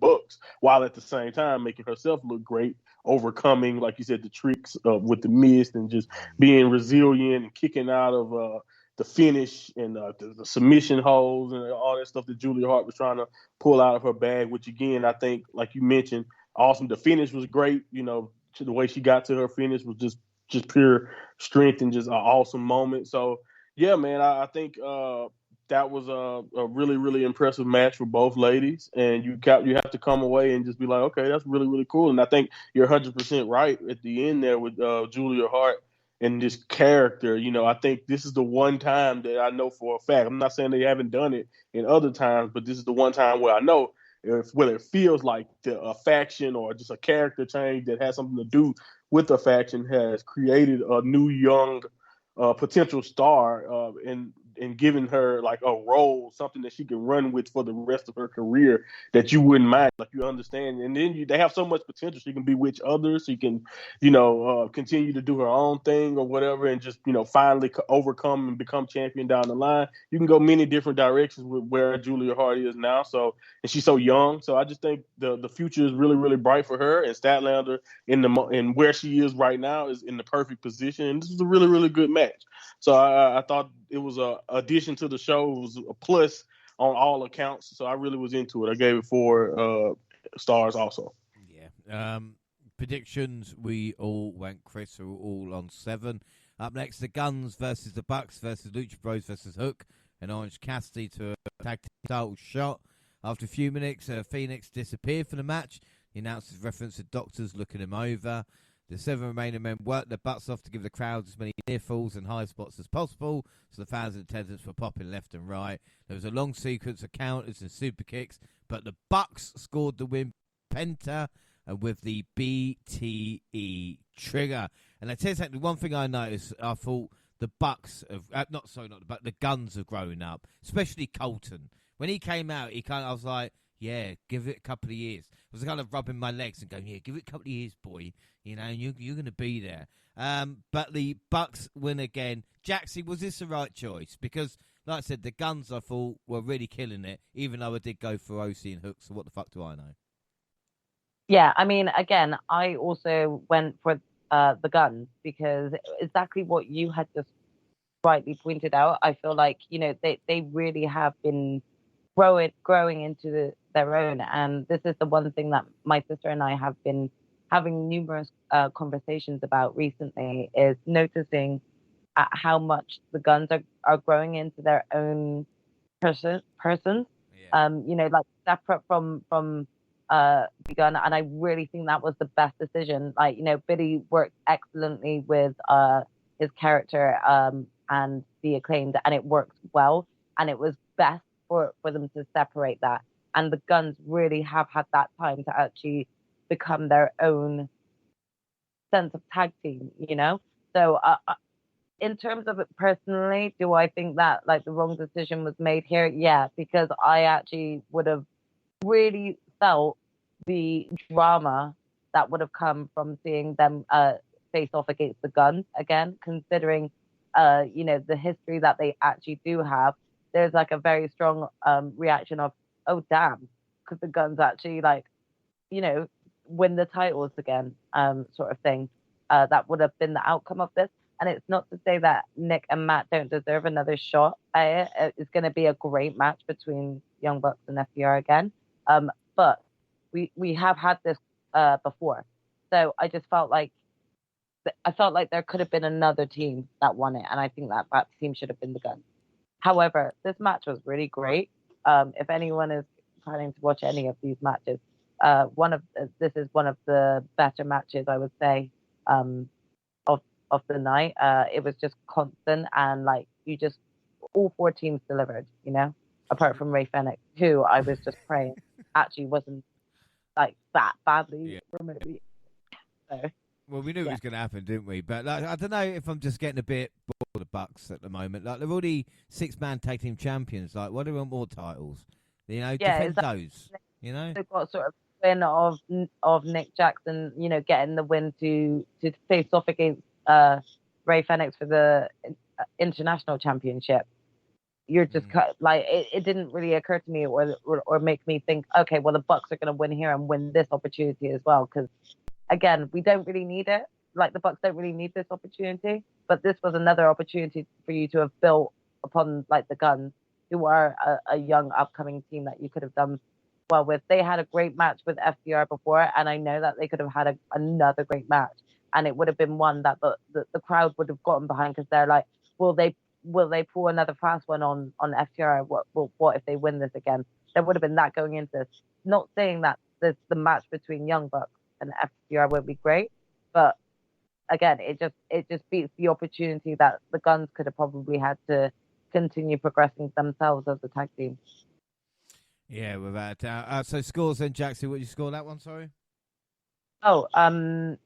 while at the same time making herself look great, overcoming, like you said, the tricks with the mist and just being resilient and kicking out of the finish and the submission holds and all that stuff that Julia Hart was trying to pull out of her bag, which again, I think, like you mentioned, awesome. The finish was great. The way she got to her finish was just pure strength and just an awesome moment. So, yeah, man, I think that was a really, really impressive match for both ladies. And you have to come away and just be like, okay, that's really, really cool. And I think you're 100% right at the end there with Julia Hart and this character. I think this is the one time that I know for a fact. I'm not saying they haven't done it in other times, but this is the one time where I know whether it feels like a faction or just a character change that has something to do with the faction has created a new young potential star and giving her like a role, something that she can run with for the rest of her career that you wouldn't mind, like you understand. And then they have so much potential. She can bewitch others. She can, continue to do her own thing or whatever, and just, finally overcome and become champion down the line. You can go many different directions with where Julia Hart is now. So, and she's so young. So I just think the future is really, really bright for her, and Statlander in where she is right now is in the perfect position. And this is a really, really good match. So I thought it was a addition to the show. It was a plus on all accounts. So I really was into it. I gave it 4 stars also. Yeah. Predictions, we all went Chris, so we're all on 7. Up next, the Guns versus the Bucks versus Lucha Bros versus Hook and Orange Cassidy to a tag team title shot. After a few minutes, Phoenix disappeared from the match. He announced his reference to doctors looking him over. The 7 remaining men worked their butts off to give the crowd as many near falls and high spots as possible, so the fans in attendance were popping left and right. There was a long sequence of counters and super kicks, but the Bucks scored the win Penta and with the BTE trigger. And I tell you something, one thing I noticed, I thought the Bucks have, the Guns have grown up, especially Colton. When he came out, I was like, yeah, give it a couple of years. I was kind of rubbing my legs and going, yeah, give it a couple of years, boy. You know, and you're going to be there. But the Bucks win again. Jaxie, was this the right choice? Because, like I said, the Guns, I thought, were really killing it, even though I did go for OC and Hooks. So what the fuck do I know? Yeah, I mean, again, I also went for the Guns because exactly what you had just rightly pointed out. I feel like, you know, they really have been growing into their own. And this is the one thing that my sister and I have been having numerous conversations about recently, is noticing at how much the Guns are growing into their own persons. Yeah. You know, like separate from the Gun. And I really think that was the best decision. Like, you know, Billy worked excellently with his character and the Acclaimed, and it worked well. And it was best for them to separate that. And the Guns really have had that time to actually become their own sense of tag team, you know? So in terms of it personally, do I think that like the wrong decision was made here? Yeah, because I actually would have really felt the drama that would have come from seeing them face off against the Guns again, considering you know, the history that they actually do have. There's like a very strong reaction of, oh damn, because the Guns actually, like, you know, win the titles again, sort of thing. That would have been the outcome of this. And it's not to say that Nick and Matt don't deserve another shot at it. It's going to be a great match between Young Bucks and FDR again. But we have had this before. So I just felt like there could have been another team that won it. And I think that team should have been the Guns. However, this match was really great. If anyone is planning to watch any of these matches, this is one of the better matches, I would say, of the night. It was just constant, and like all 4 teams delivered, you know, apart from Ray Fenix, who I was just praying actually wasn't like that badly remotely. So, well, we knew it was going to happen, didn't we? But like, I don't know if I'm just getting a bit bored of the Bucks at the moment. Like, they're already 6-man tag team champions. Like, why do we want more titles? You know, defend those. You know, they've got sort of win of Nick Jackson, you know, getting the win to face off against Ray Fenix for the international championship. You're just like, it didn't really occur to me or make me think, okay, well, the Bucks are going to win here and win this opportunity as well, because again, we don't really need it. Like, the Bucks don't really need this opportunity, but this was another opportunity for you to have built upon, like, the Guns, who are a young upcoming team that you could have done well with. They had a great match with FDR before, and I know that they could have had another great match, and it would have been one that the crowd would have gotten behind, because they're like, will they pull another fast one on FDR? What if they win this again? There would have been that going into this. Not saying that the match between Young Bucks and FDR would be great, but again, it just beats the opportunity that the Guns could have probably had to continue progressing themselves as a tag team. Yeah, without doubt. So scores then, Jaxie. What did you score that one? Sorry. Oh, out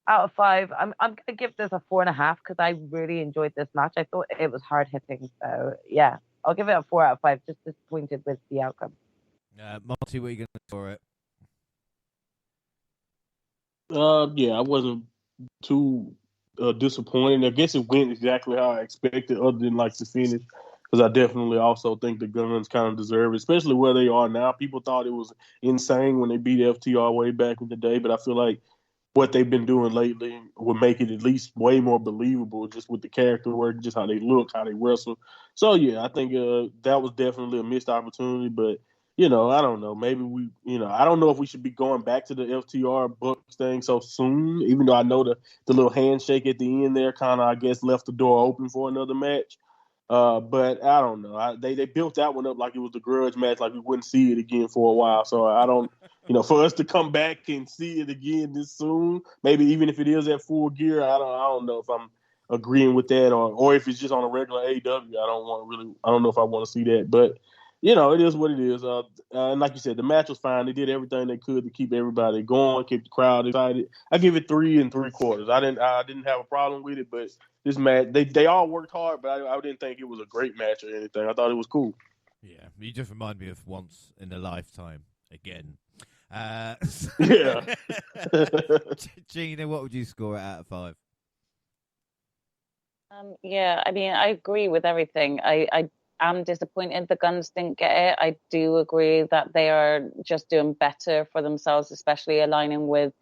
of 5, I'm gonna give this a 4.5 because I really enjoyed this match. I thought it was hard hitting, so yeah, I'll give it a 4 out of 5. Just disappointed with the outcome. Monty, what are you gonna score it? Yeah, I wasn't too disappointed. I guess it went exactly how I expected, other than like the finish, because I definitely also think the Guns kind of deserve it, especially where they are now. People thought it was insane when they beat FTR way back in the day, but I feel like what they've been doing lately would make it at least way more believable, just with the character work, just how they look, how they wrestle. So yeah, I think that was definitely a missed opportunity, but you know, I don't know. Maybe I don't know if we should be going back to the FTR Bucks thing so soon, even though I know the little handshake at the end there kind of, I guess, left the door open for another match. But I don't know. They built that one up like it was the grudge match, like we wouldn't see it again for a while. So I don't, for us to come back and see it again this soon, maybe even if it is at Full Gear, I don't know if I'm agreeing with that, or if it's just on a regular AEW. I don't know if I want to see that, but it is what it is. And like you said, the match was fine. They did everything they could to keep everybody going, keep the crowd excited. I give it 3 3/4. I didn't have a problem with it, but this match, they all worked hard, but I didn't think it was a great match or anything. I thought it was cool. Yeah, you just remind me of once in a lifetime again. Yeah. Gina, what would you score it out of 5? Yeah, I mean, I agree with everything. I am disappointed the Guns didn't get it. I do agree that they are just doing better for themselves, especially aligning with,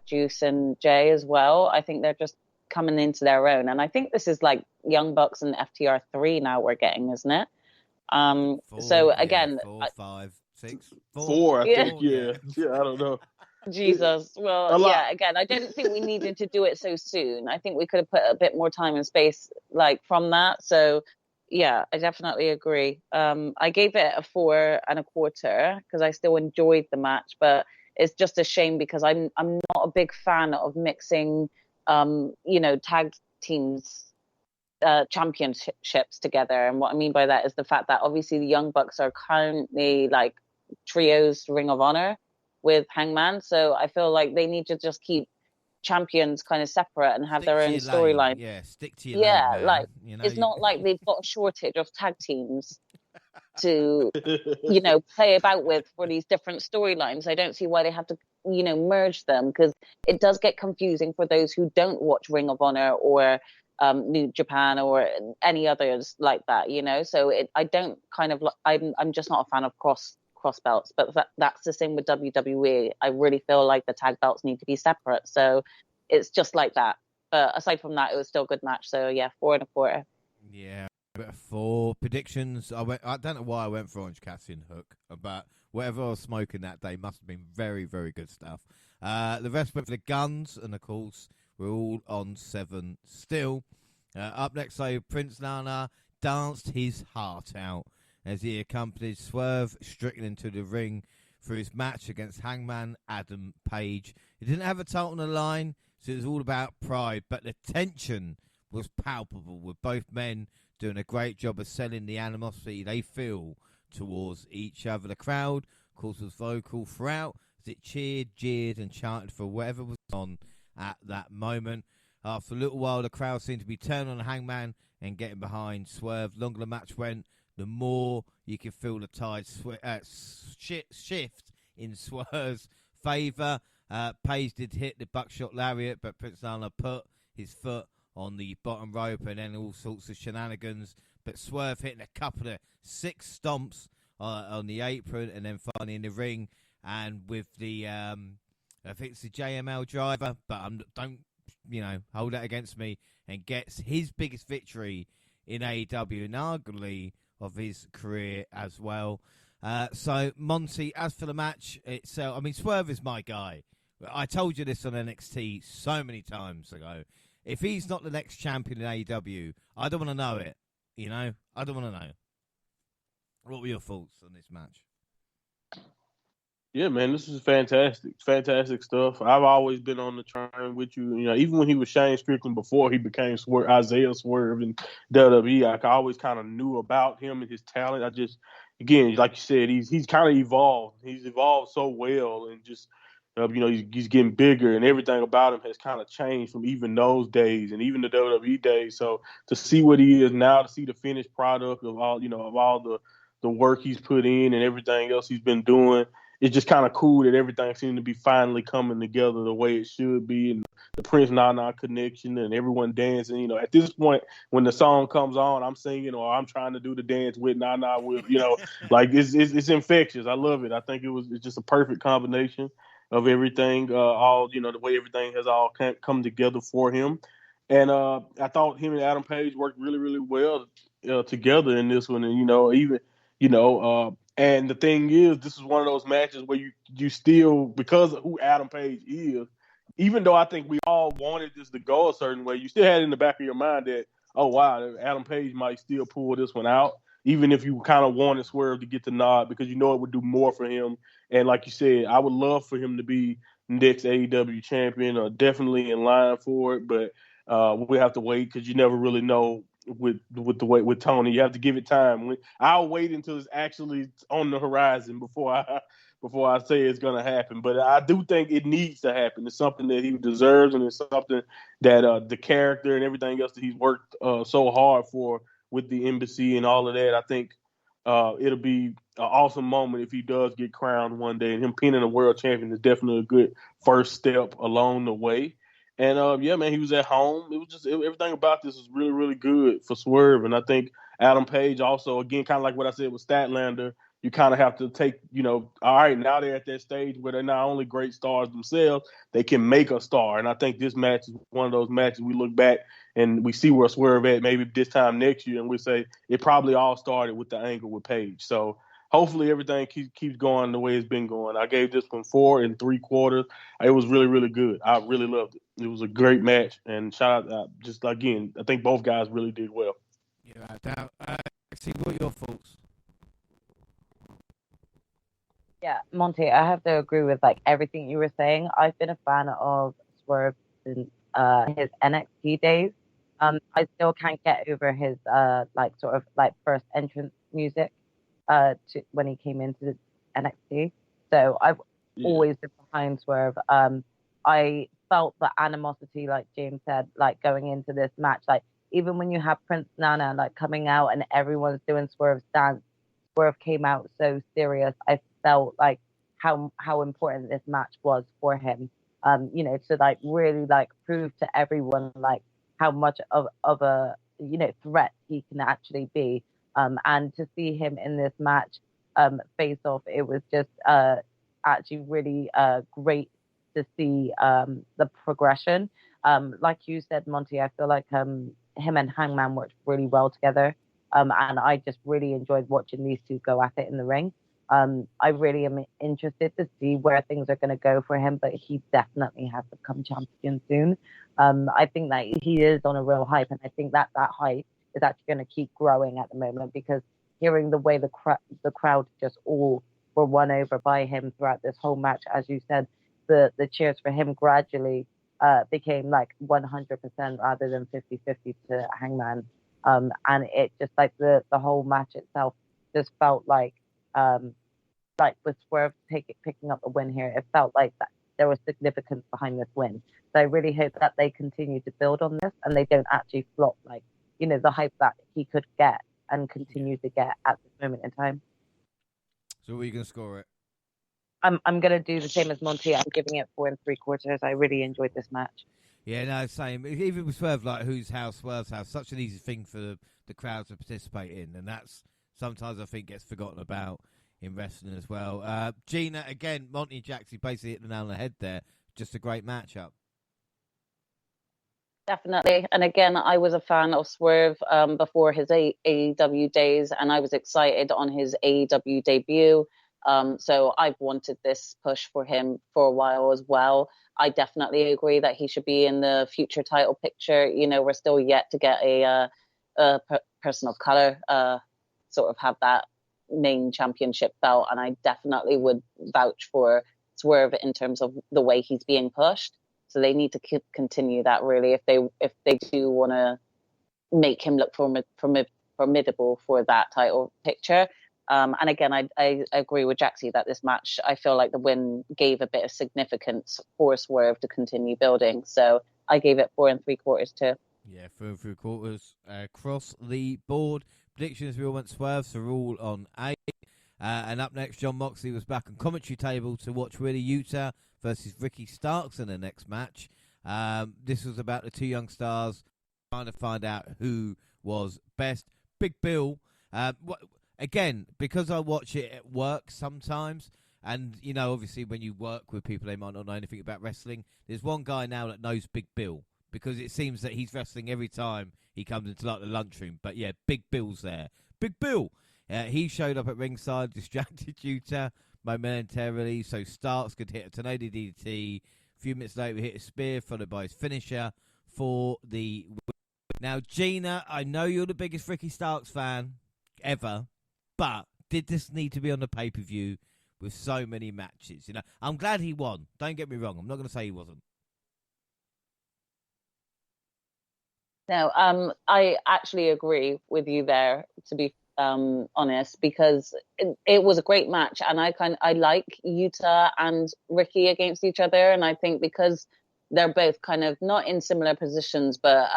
Juice and Jay as well. I think they're just coming into their own. And I think this is like Young Bucks and FTR3 now we're getting, isn't it? 4, So again, 4, 5, 6, 4, I think. Yeah. Yeah, I don't know. Jesus. Well, yeah, again, I didn't think we needed to do it so soon. I think we could have put a bit more time and space from that. So yeah, I definitely agree. I gave it a 4 1/4 because I still enjoyed the match, but it's just a shame because I'm not a big fan of mixing tag teams championships together. And what I mean by that is the fact that obviously the Young Bucks are currently like trios Ring of Honor with Hangman, so I feel like they need to just keep champions kind of separate and have their own storyline. Yeah, stick to your lane, man. It's not like they've got a shortage of tag teams to play about with for these different storylines. I don't see why they have to merge them, because it does get confusing for those who don't watch Ring of Honor or New Japan or any others like that, so I don't I'm just not a fan of cross belts, but that's the same with WWE. I really feel like the tag belts need to be separate, so it's just like that. But aside from that, it was still a good match. So yeah, 4 1/4. Yeah, 4 predictions. I don't know why I went for Orange Cassidy and Hook, but whatever I was smoking that day must have been very, very good stuff. The rest went for the Guns, and of course we're all on 7 still. Up next, though, Prince Nana danced his heart out as he accompanied Swerve Strickland to the ring for his match against Hangman Adam Page. He didn't have a title on the line, so it was all about pride, but the tension was palpable, with both men doing a great job of selling the animosity they feel towards each other. The crowd, of course, was vocal throughout as it cheered, jeered, and chanted for whatever was on at that moment. After a little while, the crowd seemed to be turning on Hangman and getting behind Swerve. The longer the match went, the more you could feel the tide shift in Swerve's favour. Page did hit the buckshot lariat, but Prince Nana put his foot on the bottom rope, and then all sorts of shenanigans. But Swerve hitting a couple of 6 stomps on the apron, and then finally in the ring, and with the I think it's the JML driver, but don't hold that against me, and gets his biggest victory in AEW and arguably of his career as well. So Monty, as for the match itself, I mean, Swerve is my guy. I told you this on NXT so many times ago. If he's not the next champion in AEW, I don't want to know it. I don't want to know. What were your thoughts on this match? Yeah, man, this is fantastic stuff. I've always been on the train with you. Even when he was Shane Strickland before he became Isaiah Swerve in WWE, I always kind of knew about him and his talent. I just, again, like you said, he's kind of evolved. He's evolved so well, and just he's getting bigger, and everything about him has kind of changed from even those days and even the WWE days. So to see what he is now, to see the finished product of all the work he's put in and everything else he's been doing. It's just kind of cool that everything seemed to be finally coming together the way it should be, and the Prince Nana connection and everyone dancing. At this point, when the song comes on, I'm singing or I'm trying to do the dance with Nana. Like it's infectious. I love it. I think it's just a perfect combination of everything. The way everything has all come together for him, and I thought him and Adam Page worked really, really well together in this one, and and the thing is, this is one of those matches where you still, because of who Adam Page is, even though I think we all wanted this to go a certain way, you still had in the back of your mind that, oh wow, Adam Page might still pull this one out, even if you kind of wanted Swerve to get the nod because you know it would do more for him. And like you said, I would love for him to be next AEW champion, or definitely in line for it. But we have to wait because you never really know with the way with Tony. You have to give it time. I'll wait until it's actually on the horizon before I say it's going to happen. But I do think it needs to happen. It's something that he deserves, and it's something that the character and everything else that he's worked so hard for with the embassy and all of that. I think it'll be an awesome moment if he does get crowned one day, and him pinning a world champion is definitely a good first step along the way. And yeah, man, he was at home. It was just everything about this is really, really good for Swerve. And I think Adam Page also, again, kind of like what I said with Statlander, you kind of have to take, all right, now they're at that stage where they're not only great stars themselves, they can make a star. And I think this match is one of those matches we look back and we see where Swerve at maybe this time next year, and we say it probably all started with the angle with Page. So hopefully everything keeps going the way it's been going. I gave this one 4 3/4. It was really, really good. I really loved it. It was a great match. And shout out, just again, I think both guys really did well. Yeah, I doubt. See, what are your thoughts? Yeah, Monty, I have to agree with like everything you were saying. I've been a fan of Swerve since his NXT days. I still can't get over his first entrance music when he came into NXT. So I've always been behind Swerve. I felt the animosity, like James said, like going into this match. Like even when you have Prince Nana like coming out and everyone's doing Swerve's dance, Swerve came out so serious. I felt like how important this match was for him. To like really like prove to everyone like how much of a threat he can actually be. And to see him in this match face off, it was just actually really great to see the progression. Like you said, Monty, I feel like him and Hangman worked really well together. And I just really enjoyed watching these two go at it in the ring. I really am interested to see where things are going to go for him, but he definitely has to become champion soon. I think that he is on a real hype, and I think that hype is actually going to keep growing at the moment, because hearing the way the crowd just all were won over by him throughout this whole match, as you said, the cheers for him gradually became like 100% rather than 50-50 to Hangman. And it just like the whole match itself just felt like with Swerve picking up the win here, it felt like that there was significance behind this win. So I really hope that they continue to build on this and they don't actually flop like, the hype that he could get and continue to get at this moment in time. So what are you going to score it? I'm going to do the same as Monty. I'm giving it 4 3/4. I really enjoyed this match. Yeah, no, same. Even with Swerve, like whose house, Swerve's house, such an easy thing for the crowd to participate in, and that's sometimes I think gets forgotten about in wrestling as well. Gina, again, Monty and Jaxie basically hit the nail on the head there. Just a great matchup. Definitely. And again, I was a fan of Swerve before his AEW days, and I was excited on his AEW debut. So I've wanted this push for him for a while as well. I definitely agree that he should be in the future title picture. We're still yet to get a person of color sort of have that main championship belt, and I definitely would vouch for Swerve in terms of the way he's being pushed. So they need to continue that, really, if they do want to make him look formidable for that title picture. And again, I agree with Jaxie that this match, I feel like the win gave a bit of significance for Swerve to continue building. So I gave it 4 3/4 too. Yeah, 4 3/4 across the board. Predictions, we all went Swerve, so we're all on 8. And up next, John Moxley was back on commentary table to watch Wheeler Yuta versus Ricky Starks in the next match. This was about the two young stars trying to find out who was best. Big Bill, again, because I watch it at work sometimes, and, obviously when you work with people, they might not know anything about wrestling. There's one guy now that knows Big Bill, because it seems that he's wrestling every time he comes into, like, the lunchroom. But, yeah, Big Bill's there. Big Bill! He showed up at ringside, distracted Yuta momentarily, so Starks could hit a tornado DDT. A few minutes later, he hit a spear, followed by his finisher for the Now, Gina, I know you're the biggest Ricky Starks fan ever, but did this need to be on the pay-per-view with so many matches? You know, I'm glad he won. Don't get me wrong. I'm not going to say he wasn't. No, I actually agree with you there, to be honest, because it was a great match, and I like Yuta and Ricky against each other, and I think because they're both kind of not in similar positions, but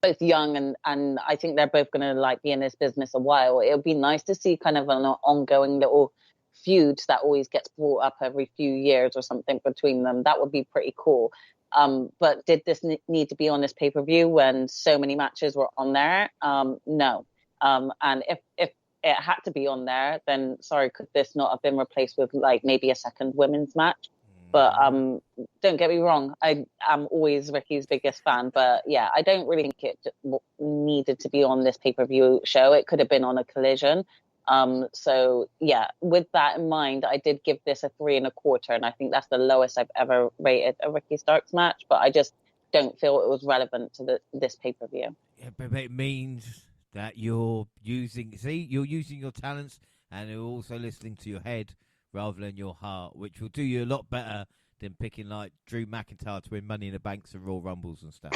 both young, and I think they're both going to like be in this business a while. It would be nice to see kind of an ongoing little feud that always gets brought up every few years or something between them. That would be pretty cool. But did this need to be on this pay-per-view when so many matches were on there? No. And if it had to be on there, then sorry, could this not have been replaced with like maybe a second women's match? But don't get me wrong, I am always Ricky's biggest fan. But yeah, I don't really think it needed to be on this pay-per-view show. It could have been on a Collision. So yeah, with that in mind, I did give this a 3.25, and I think that's the lowest I've ever rated a Ricky Starks match. But I just don't feel it was relevant to this pay-per-view. Yeah, but it means that you're using your talents, and you're also listening to your head rather than your heart, which will do you a lot better than picking like Drew McIntyre to win Money in the Banks and Royal Rumbles and stuff.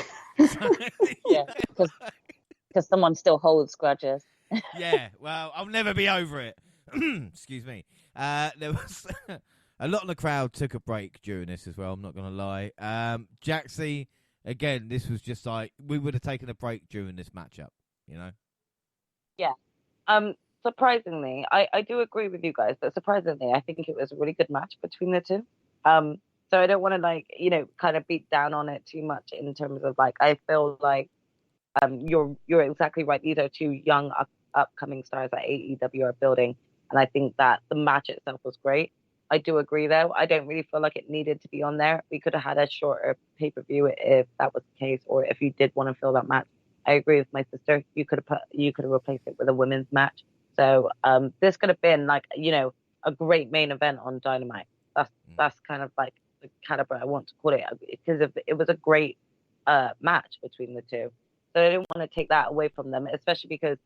Yeah, because someone still holds grudges. Yeah, well, I'll never be over it. Excuse me. There was a lot of the crowd took a break during this as well. I'm not going to lie. Jaxie, again, this was just like we would have taken a break during this matchup. You know. Yeah. Surprisingly, I do agree with you guys, but surprisingly, I think it was a really good match between the two. So I don't want to kind of beat down on it too much in terms of I feel like you're exactly right. These are two young upcoming stars that AEW are building, and I think that the match itself was great. I do agree though. I don't really feel like it needed to be on there. We could have had a shorter pay-per-view if that was the case, or if you did want to fill that match. I agree with my sister. You could have replaced it with a women's match. So this could have been a great main event on Dynamite. That's kind of like the caliber I want to call it, because it was a great match between the two. So I didn't want to take that away from them, especially because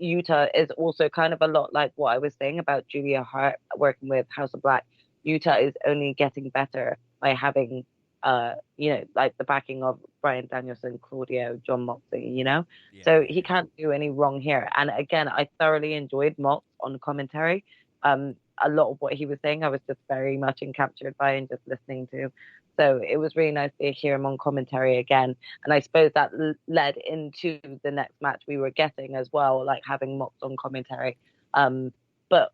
Yuta is also kind of a lot like what I was saying about Julia Hart working with House of Black. Yuta is only getting better by having like the backing of Bryan Danielson, Claudio, John Moxley, Yeah. So he can't do any wrong here. And again, I thoroughly enjoyed Mox on commentary. A lot of what he was saying, I was just very much encaptured by and just listening to. So it was really nice to hear him on commentary again. And I suppose that led into the next match we were getting as well, like having Mox on commentary. But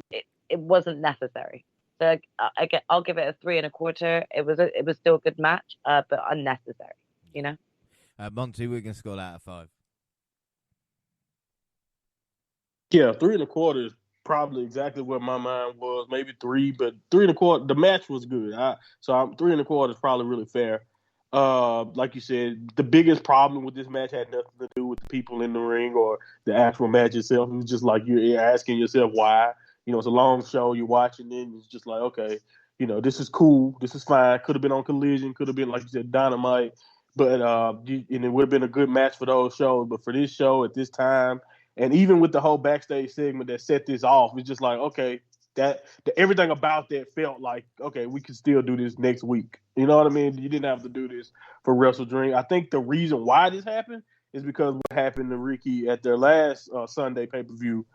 it wasn't necessary. So I'll give it a 3.25. It was still a good match, but unnecessary. Monty, we're gonna score out of 5. Yeah, 3.25 is probably exactly where my mind was. Maybe 3, but 3.25. The match was good. So 3.25 is probably really fair. Like you said, the biggest problem with this match had nothing to do with the people in the ring or the actual match itself. It was just like you're asking yourself why. It's a long show you're watching, and it's just like, okay, this is cool, this is fine. Could have been on Collision, could have been, like you said, Dynamite, but and it would have been a good match for those shows. But for this show at this time, and even with the whole backstage segment that set this off, it's just like, okay, everything about that felt like, okay, we can still do this next week. You know what I mean? You didn't have to do this for WrestleDream. I think the reason why this happened is because what happened to Ricky at their last Sunday pay-per-view.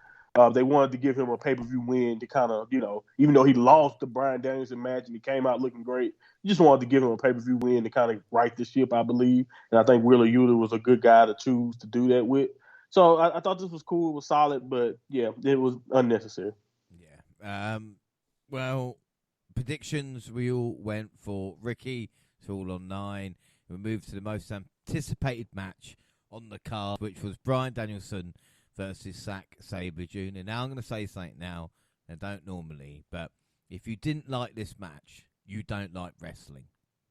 They wanted to give him a pay-per-view win to kind of, even though he lost the Bryan Danielson match and he came out looking great, you just wanted to give him a pay-per-view win to kind of right the ship, I believe. And I think Wheeler Yuta was a good guy to choose to do that with. So I thought this was cool, it was solid, but yeah, it was unnecessary. Yeah. Well, predictions, we all went for Ricky. It's all on 9. We moved to the most anticipated match on the card, which was Bryan Danielson versus Zack Sabre Jr. Now, I'm going to say something now, I don't normally, but if you didn't like this match, you don't like wrestling,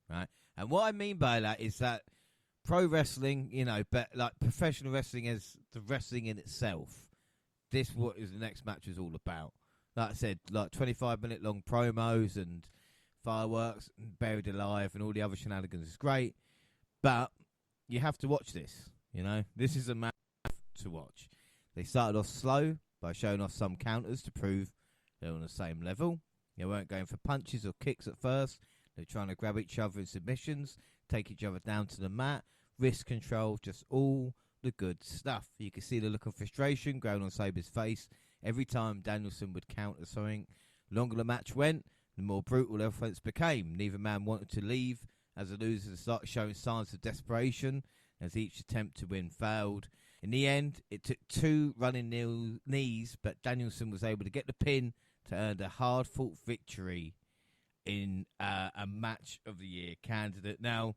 right? And what I mean by that is that pro wrestling, but like professional wrestling as the wrestling in itself, this what is the next match is all about. Like I said, like 25-minute long promos and fireworks and Buried Alive and all the other shenanigans is great, but you have to watch this. You know, this is a match to watch. They started off slow by showing off some counters to prove they're on the same level. They weren't going for punches or kicks at first. They're trying to grab each other in submissions, take each other down to the mat, wrist control, just all the good stuff. You can see the look of frustration growing on Sabre's face every time Danielson would counter something. The longer the match went, the more brutal the offense became. Neither man wanted to leave as the losers started showing signs of desperation as each attempt to win failed. In the end, it took 2 running knees, but Danielson was able to get the pin to earn a hard-fought victory in a match of the year candidate. Now,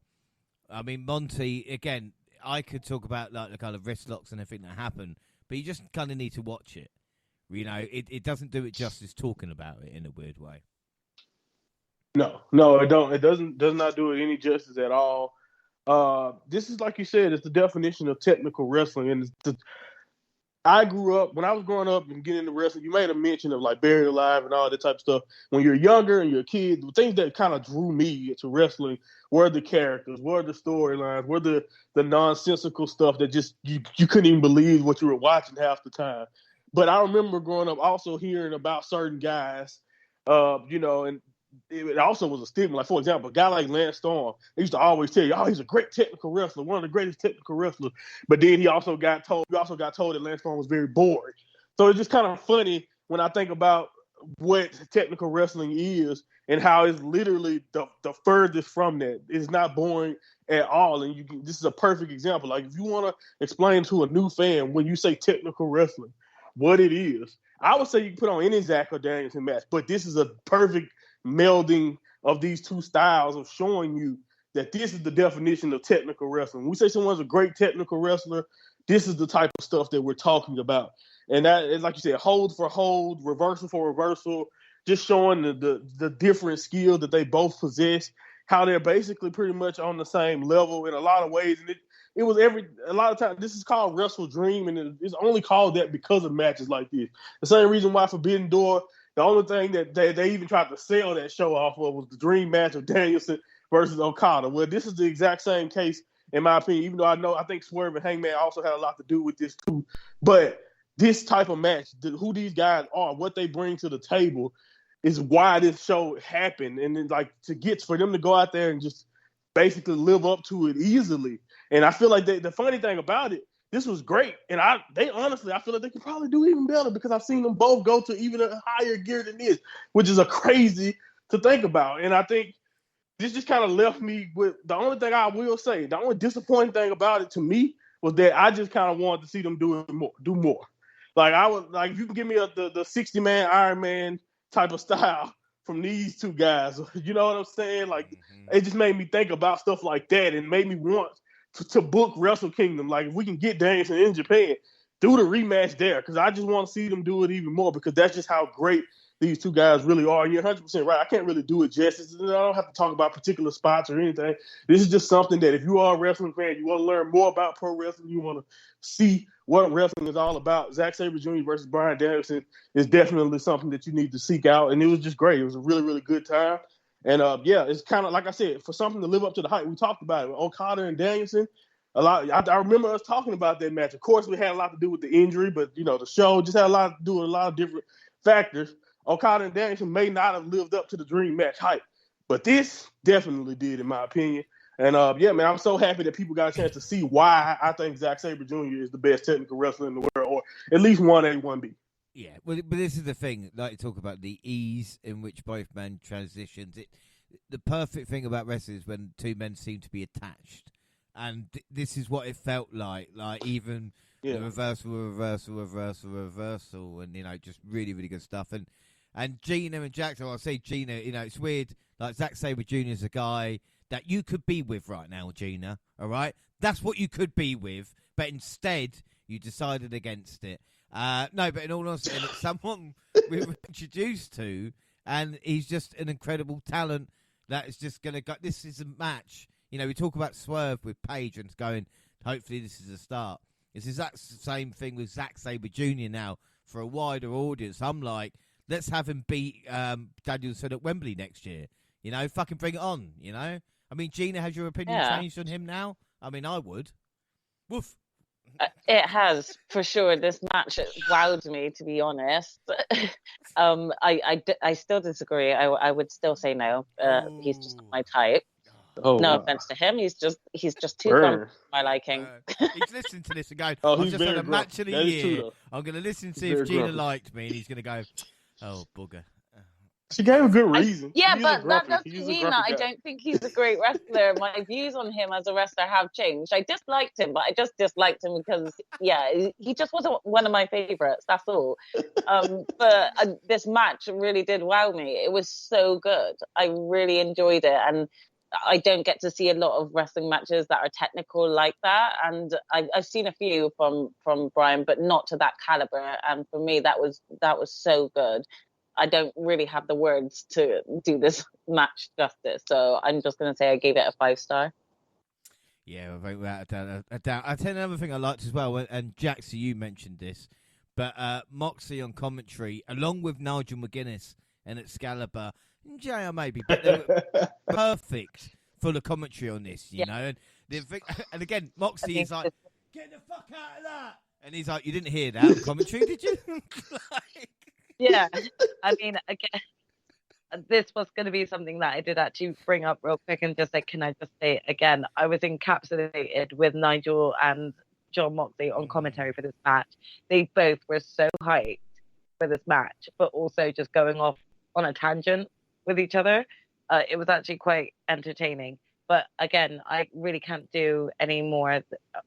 I mean, Monty, again, I could talk about like the kind of wrist locks and everything that happened, but you just kind of need to watch it. You know, it doesn't do it justice talking about it in a weird way. No, it don't. It does not do it any justice at all. This is, like you said, it's the definition of technical wrestling, and I grew up, when I was growing up and getting into wrestling, you made a mention of like Buried Alive and all that type of stuff. When you're younger and you're a kid, the things that kind of drew me to wrestling were the characters, were the storylines, were the nonsensical stuff that just you couldn't even believe what you were watching half the time. But I remember growing up also hearing about certain guys, and it also was a stigma. Like, for example, a guy like Lance Storm, they used to always tell you, oh, he's a great technical wrestler, one of the greatest technical wrestlers. But then he also got told that Lance Storm was very boring. So it's just kind of funny when I think about what technical wrestling is and how it's literally the furthest from that. It's not boring at all. And this is a perfect example. Like, if you want to explain to a new fan when you say technical wrestling, what it is, I would say you can put on any Zach or Danielson match, but this is a perfect melding of these two styles of showing you that this is the definition of technical wrestling. When we say someone's a great technical wrestler, this is the type of stuff that we're talking about. And that is, like you said, hold for hold, reversal for reversal, just showing the different skill that they both possess, how they're basically pretty much on the same level in a lot of ways. And it was a lot of times, this is called WrestleDream, and it's only called that because of matches like this. The same reason why Forbidden Door, the only thing that they even tried to sell that show off of was the dream match of Danielson versus Okada. Well, this is the exact same case, in my opinion, even though I think Swerve and Hangman also had a lot to do with this too. But this type of match, who these guys are, what they bring to the table, is why this show happened. And then, like, for them to go out there and just basically live up to it easily. And I feel like the funny thing about it, this was great. And they honestly, I feel like they could probably do even better because I've seen them both go to even a higher gear than this, which is a crazy to think about. And I think this just kind of left me with the only thing I will say, the only disappointing thing about it to me was that I just kind of wanted to see them do more. Like, if you can give me the 60-man Iron Man type of style from these two guys, you know what I'm saying? Like, It just made me think about stuff like that and made me want to book Wrestle Kingdom. Like, if we can get Danielson in Japan, do the rematch there, because I just want to see them do it even more, because that's just how great these two guys really are. And you're 100% right. I can't really do it justice. I don't have to talk about particular spots or anything. This is just something that if you are a wrestling fan, you want to learn more about pro wrestling, you want to see what wrestling is all about, Zack Sabre Jr. versus Bryan Danielson is definitely something that you need to seek out. And it was just great. It was a really, really good time. And, it's kind of, like I said, for something to live up to the hype, we talked about it with Okada and Danielson. I remember us talking about that match. Of course, we had a lot to do with the injury, but, the show just had a lot to do with a lot of different factors. Okada and Danielson may not have lived up to the dream match hype, but this definitely did, in my opinion. And, I'm so happy that people got a chance to see why I think Zack Sabre Jr. is the best technical wrestler in the world, or at least 1A, 1B. Yeah, well, but this is the thing. Like, you talk about the ease in which both men transitions. The perfect thing about wrestling is when two men seem to be attached, and this is what it felt like. Like, even the reversal, and just really, really good stuff. And Gina and Jaxie, I'll say Gina. It's weird. Like, Zack Sabre Jr. is a guy that you could be with right now, Gina. All right, that's what you could be with, but instead you decided against it. No, but in all honesty, it's someone we were introduced to, and he's just an incredible talent that is just going to go. This is a match. We talk about Swerve with Paige and going, hopefully this is a start. It's the exact same thing with Zack Sabre Jr. now for a wider audience. I'm like, let's have him beat Danielson at Wembley next year. Fucking bring it on, I mean, Gina, has your opinion changed on him now? I mean, I would. Woof. It has, for sure. This match wowed me, to be honest. I still disagree. I would still say no. He's just not my type. Oh, No wow. offense to him. He's just too Burn. gone for my liking. He's listening to this and going, Oh, I've he's just had very a match of the grumpy. That is true, year. though. I'm going to listen to He's if very Gina grumpy. liked me. And he's going to go, oh, bugger. She gave a good reason. Yeah, He is but that grumpy. doesn't He's a mean that grumpy I guy. don't think he's a great wrestler. My views on him as a wrestler have changed. I disliked him, but I just disliked him because, he just wasn't one of my favorites. That's all. But this match really did wow me. It was so good. I really enjoyed it. And I don't get to see a lot of wrestling matches that are technical like that. And I've seen a few from Brian, but not to that caliber. And for me, that was so good. I don't really have the words to do this match justice, so I'm just going to say I gave it a 5-star. Yeah, I think without a doubt. I tell you another thing I liked as well, and Jaxie, you mentioned this, but Moxie on commentary, along with Nigel McGuinness and Excalibur, and JR maybe, but they were perfect for the commentary on this, you know. And again, Moxie is like, get the fuck out of that! And he's like, you didn't hear that on commentary, did you? Yeah, I mean, again, this was going to be something that I did actually bring up real quick and just say, can I just say it again? I was encapsulated with Nigel and John Moxley on commentary for this match. They both were so hyped for this match, but also just going off on a tangent with each other. It was actually quite entertaining. But again, I really can't do any more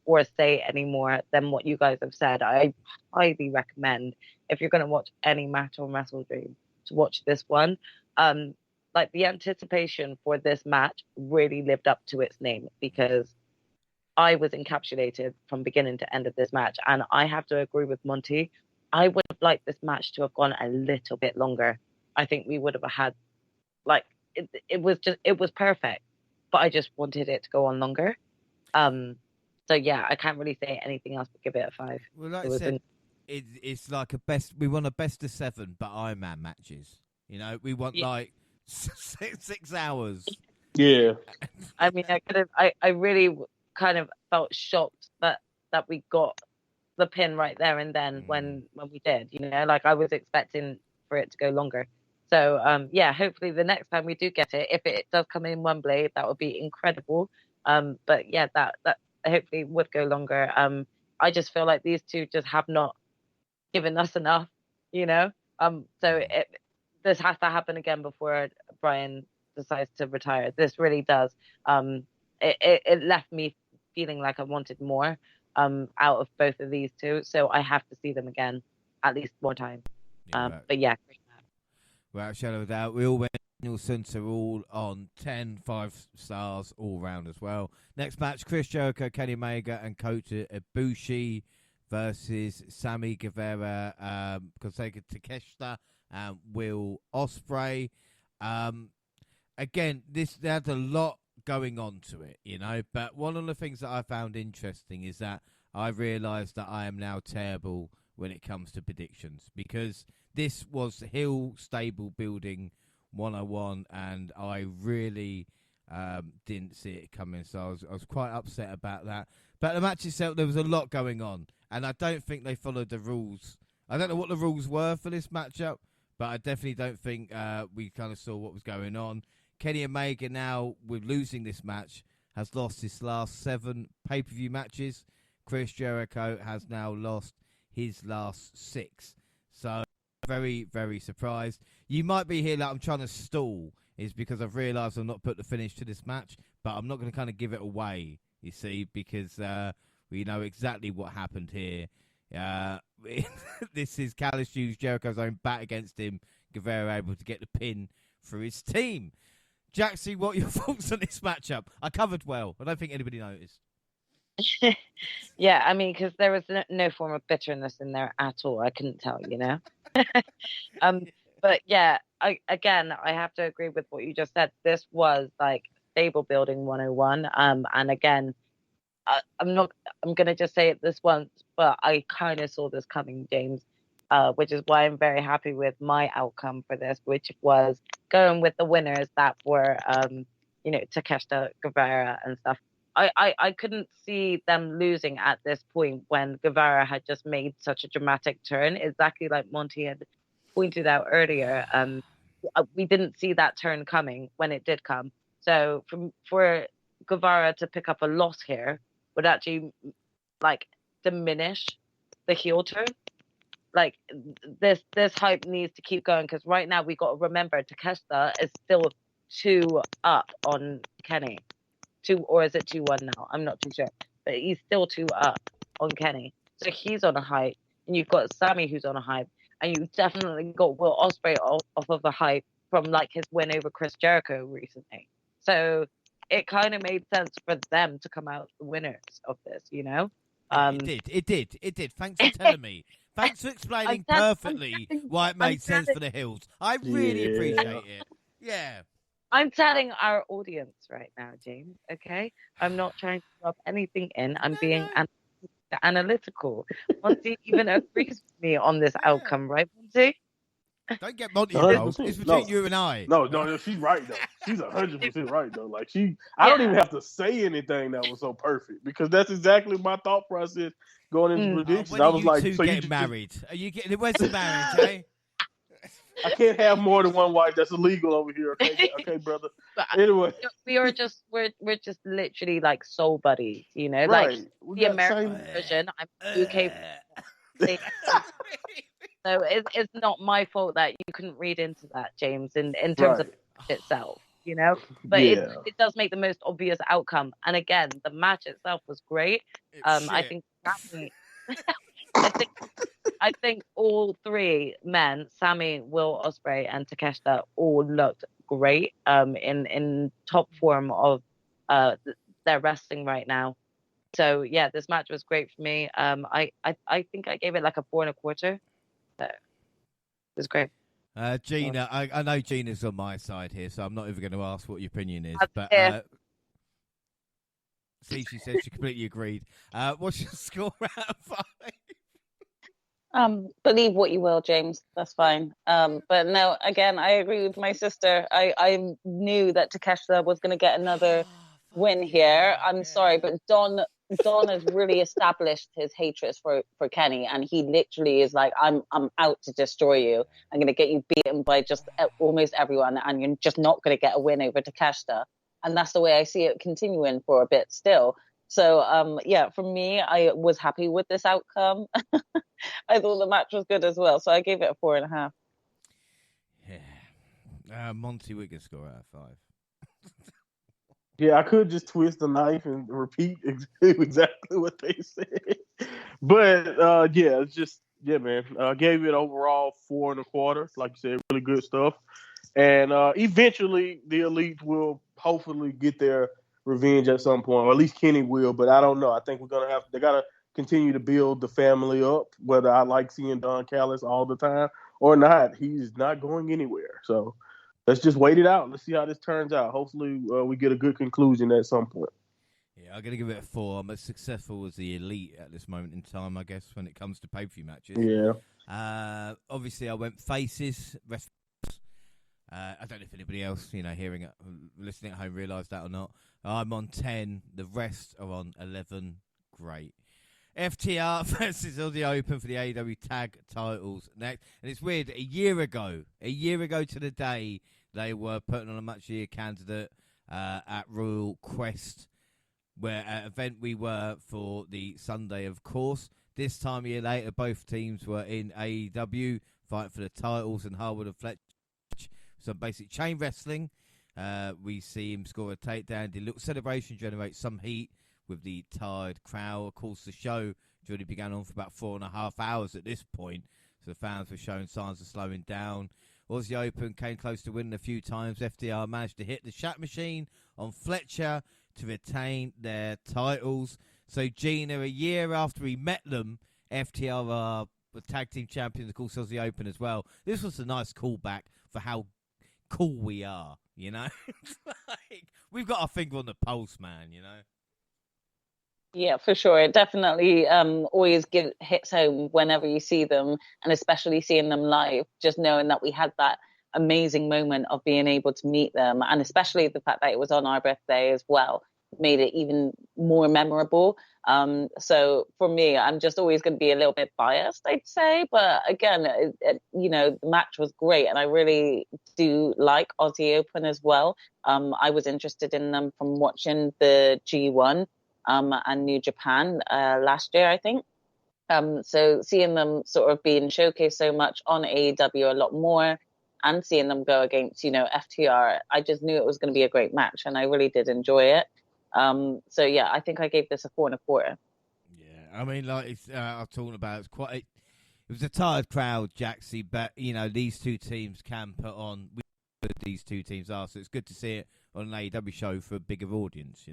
or say any more than what you guys have said. I highly recommend, if you're going to watch any match on WrestleDream, to watch this one. Like, the anticipation for this match really lived up to its name, because I was encapsulated from beginning to end of this match. And I have to agree with Monty. I would have liked this match to have gone a little bit longer. I think we would have had, like, it was perfect. But I just wanted it to go on longer. So yeah, I can't really say anything else but give it a 5. Well, like I said, it's like we want a best of 7, but Iron Man matches. You know, we want like 6 hours. Yeah. I mean, I really kind of felt shocked that we got the pin right there and then when we did. You know, like, I was expecting for it to go longer. So, hopefully the next time we do get it, if it does come in Wembley, that would be incredible. But yeah, that hopefully would go longer. I just feel like these two just have not given us enough, you know? So this has to happen again before Brian decides to retire. This really does. It left me feeling like I wanted more out of both of these two. So I have to see them again at least one time. But yeah, great. Without a shadow of a doubt, we all went Nielsen are all on 10, 5 stars all round as well. Next match, Chris Jericho, Kenny Omega, and Kota Ibushi versus Sammy Guevara, Kosaka Takeshita, and Will Ospreay. Again, there had a lot going on to it, you know, but one of the things that I found interesting is that I realised that I am now terrible when it comes to predictions, because this was Hill Stable Building 101, and I really didn't see it coming, so I was quite upset about that. But the match itself, there was a lot going on, and I don't think they followed the rules. I don't know what the rules were for this matchup, but I definitely don't think we kind of saw what was going on. Kenny Omega now, with losing this match, has lost his last 7 pay-per-view matches. Chris Jericho has now lost his last 6. So very, very surprised. You might be here like I'm trying to stall, is because I've realised I've not put the finish to this match, but I'm not going to kind of give it away, you see, because we know exactly what happened here. This is Callous Hughes, Jericho's own bat against him. Guevara able to get the pin for his team. Jaxie, what are your thoughts on this matchup? I covered well. I don't think anybody noticed. Yeah, I mean, because there was no form of bitterness in there at all. I couldn't tell, you know. But yeah, I have to agree with what you just said. This was like stable building 101. And again, I'm gonna just say it this once, but I kind of saw this coming, James. Which is why I'm very happy with my outcome for this, which was going with the winners that were, Takeshita, Guevara, and stuff. I couldn't see them losing at this point when Guevara had just made such a dramatic turn, exactly like Monty had pointed out earlier. We didn't see that turn coming when it did come. So for Guevara to pick up a loss here would actually like diminish the heel turn. Like this hype needs to keep going, because right now we got to remember Takeshita is still 2 up on Kenny. 2, or is it 2-1 now? I'm not too sure, but he's still 2 up on Kenny. So he's on a hype, and you've got Sammy who's on a hype, and you've definitely got Will Ospreay off of a hype from like his win over Chris Jericho recently. So it kind of made sense for them to come out the winners of this, you know? It did. Thanks for telling me. Thanks for explaining perfectly why it made sense for the Hills. I really appreciate it. Yeah. I'm telling our audience right now, James, okay? I'm not trying to rub anything in. I'm being analytical. Monty even agrees with me on this outcome, right, Monty? Don't get Monty involved. It's between you and I. No, she's right, though. She's 100% right, though. Like, I don't even have to say anything that was so perfect, because that's exactly my thought process going into predictions. When I was like, so you getting married? Are you getting, where's the marriage, eh? I can't have more than one wife. That's illegal over here. Okay, brother. Anyway, we're just literally like soul buddies, you know, right. like the American version. I'm UK. So it's not my fault that you couldn't read into that, James, in terms of itself, you know. But it does make the most obvious outcome. And again, the match itself was great. I think I think all 3 men, Sammy, Will Ospreay, and Takeshita, all looked great in top form of their wrestling right now. So yeah, this match was great for me. I think I gave it like a 4.25. So it was great. Gina, I know Gina's on my side here, so I'm not even going to ask what your opinion is. But see, she said she completely agreed. What's your score out of 5? Believe what you will, James. That's fine. But no, again, I agree with my sister. I knew that Takeshita was going to get another win here. I'm sorry, but Don has really established his hatred for Kenny, and he literally is like, I'm out to destroy you. I'm going to get you beaten by just almost everyone, and you're just not going to get a win over Takeshita. And that's the way I see it continuing for a bit still. So, yeah, for me, I was happy with this outcome. I thought the match was good as well, so I gave it a 4.5. Yeah. Monty, we can score out of 5. Yeah, I could just twist the knife and repeat exactly what they said. But, yeah, it's just, man. Gave it overall 4.25. Like you said, really good stuff. And eventually, the Elite will hopefully get their revenge at some point, or at least Kenny will, but I don't know. I think they got to continue to build the family up, whether I like seeing Don Callis all the time or not. He's not going anywhere. So let's just wait it out. Let's see how this turns out. Hopefully we get a good conclusion at some point. Yeah, I'm going to give it a 4. I'm as successful as the Elite at this moment in time, I guess, when it comes to pay-per-view matches. Yeah. Obviously, I went faces. I don't know if anybody else, hearing it, listening at home, realised that or not. I'm on 10. The rest are on 11. Great. FTR versus Aussie Open for the AEW tag titles next. And it's weird. A year ago to the day, they were putting on a match of the year candidate at Royal Quest, where at event we were for the Sunday, of course. This time a year later, both teams were in AEW fighting for the titles, and Harwood and Fletcher. Some basic chain wrestling. We see him score a takedown. The little celebration generates some heat with the tired crowd. Of course, the show already began on for about 4.5 hours at this point, so the fans were showing signs of slowing down. Aussie Open came close to winning a few times. FTR managed to hit the Shat Machine on Fletcher to retain their titles. So, Gina, a year after we met them, FTR are the tag team champions, of course, Aussie Open as well. This was a nice callback for how cool we are, like, we've got our finger on the pulse, man, Yeah, for sure. It definitely always hits home whenever you see them, and especially seeing them live, just knowing that we had that amazing moment of being able to meet them, and especially the fact that it was on our birthday as well. made it even more memorable. So for me, I'm just always going to be a little bit biased, I'd say. But again, the match was great, and I really do like Aussie Open as well. I was interested in them from watching the G1 and New Japan last year, I think. So seeing them sort of being showcased so much on AEW a lot more, and seeing them go against, FTR, I just knew it was going to be a great match, and I really did enjoy it. So yeah, I think I gave this a 4.25. Yeah, I mean, like I was talking about, it was a tired crowd, Jaxie, but these two teams can put on what these two teams are, so it's good to see it on an AEW show for a bigger audience.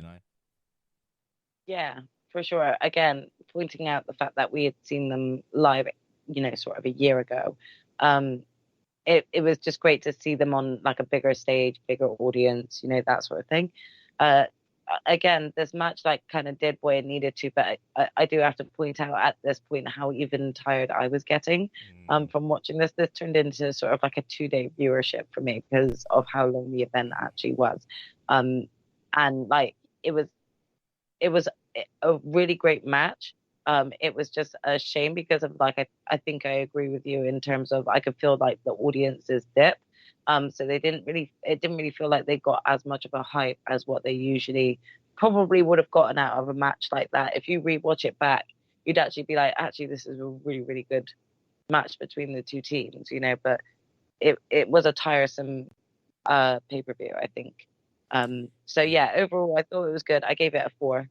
Yeah, for sure. Again, pointing out the fact that we had seen them live, sort of a year ago. It was just great to see them on like a bigger stage, bigger audience, that sort of thing. Again, this match kind of did what it needed to, but I do have to point out at this point how even tired I was getting from watching this. This turned into sort of like a 2-day viewership for me because of how long the event actually was. And it was a really great match. It was just a shame because of I think I agree with you in terms of I could feel like the audience's dip. So it didn't really feel like they got as much of a hype as what they usually probably would have gotten out of a match like that. If you rewatch it back, you'd actually be like, actually, this is a really, really good match between the two teams, but it was a tiresome pay-per-view, I think. So yeah, overall, I thought it was good. I gave it a 4.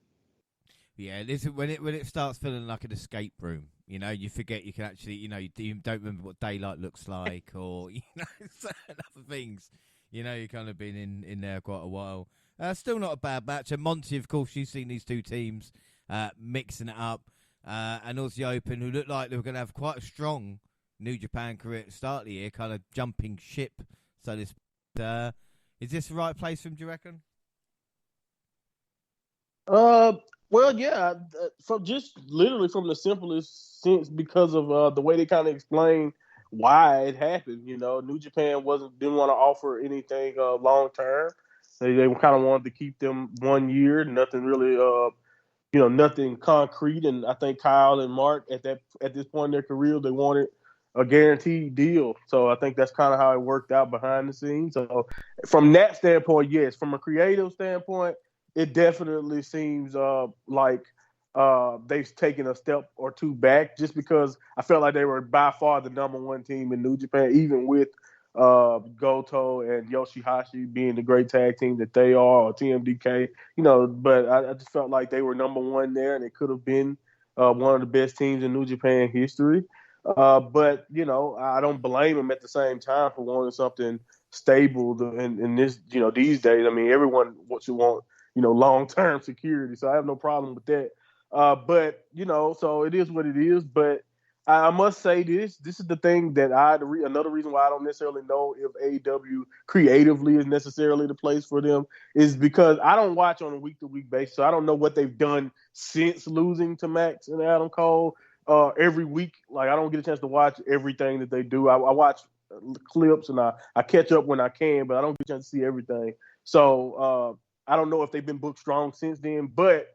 Yeah, listen, when it starts feeling like an escape room, you forget you can actually, you don't remember what daylight looks like, or certain other things. You've kind of been in there quite a while. Still not a bad match. And Monty, of course, you've seen these two teams mixing it up, and Aussie Open, who looked like they were going to have quite a strong New Japan career at the start of the year, kind of jumping ship. So this, is this the right place for him, do you reckon? Well, yeah, from just literally from the simplest sense because of the way they kind of explain why it happened. New Japan didn't want to offer anything long term. They kind of wanted to keep them 1 year, nothing really, nothing concrete. And I think Kyle and Mark at this point in their career, they wanted a guaranteed deal. So I think that's kind of how it worked out behind the scenes. So from that standpoint, yes. From a creative standpoint, it definitely seems like they've taken a step or two back just because I felt like they were by far the number one team in New Japan, even with Goto and Yoshihashi being the great tag team that they are, or TMDK, but I just felt like they were number one there and it could have been one of the best teams in New Japan history. But, I don't blame them at the same time for wanting something stable in this, these days. I mean, everyone wants to want, long-term security. So I have no problem with that. But, so it is what it is. But I must say this is the thing that another reason why I don't necessarily know if AEW creatively is necessarily the place for them is because I don't watch on a week-to-week basis. So I don't know what they've done since losing to Max and Adam Cole every week. Like, I don't get a chance to watch everything that they do. I watch clips and I catch up when I can, but I don't get a chance to see everything. So I don't know if they've been booked strong since then, but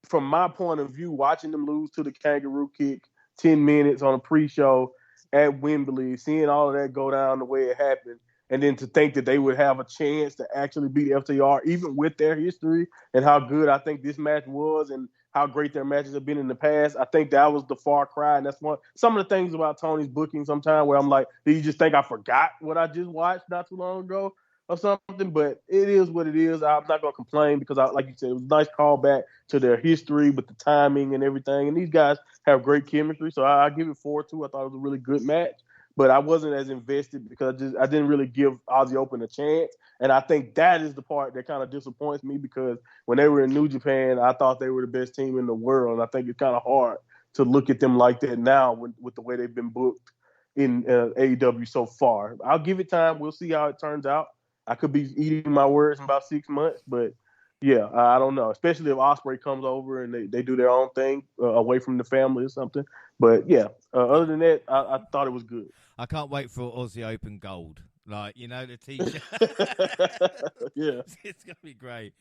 from my point of view, watching them lose to the Kangaroo Kick 10 minutes on a pre-show at Wembley, seeing all of that go down the way it happened, and then to think that they would have a chance to actually beat FTR, even with their history and how good I think this match was and how great their matches have been in the past, I think that was the far cry. And that's some of the things about Tony's booking sometimes where I'm like, do you just think I forgot what I just watched not too long ago? Or something, but it is what it is. I'm not gonna complain because, like you said, it was a nice callback to their history with the timing and everything. And these guys have great chemistry, so I give it 4-2. I thought it was a really good match, but I wasn't as invested because I didn't really give Aussie Open a chance. And I think that is the part that kind of disappoints me because when they were in New Japan, I thought they were the best team in the world. And I think it's kind of hard to look at them like that now with the way they've been booked in AEW so far. I'll give it time. We'll see how it turns out. I could be eating my words in about 6 months, but Yeah, I don't know, especially if Osprey comes over and they do their own thing away from the family or something. But yeah, other than that, I thought it was good. I can't wait for Aussie Open Gold. Like, the t-shirt. Yeah. It's going to be great.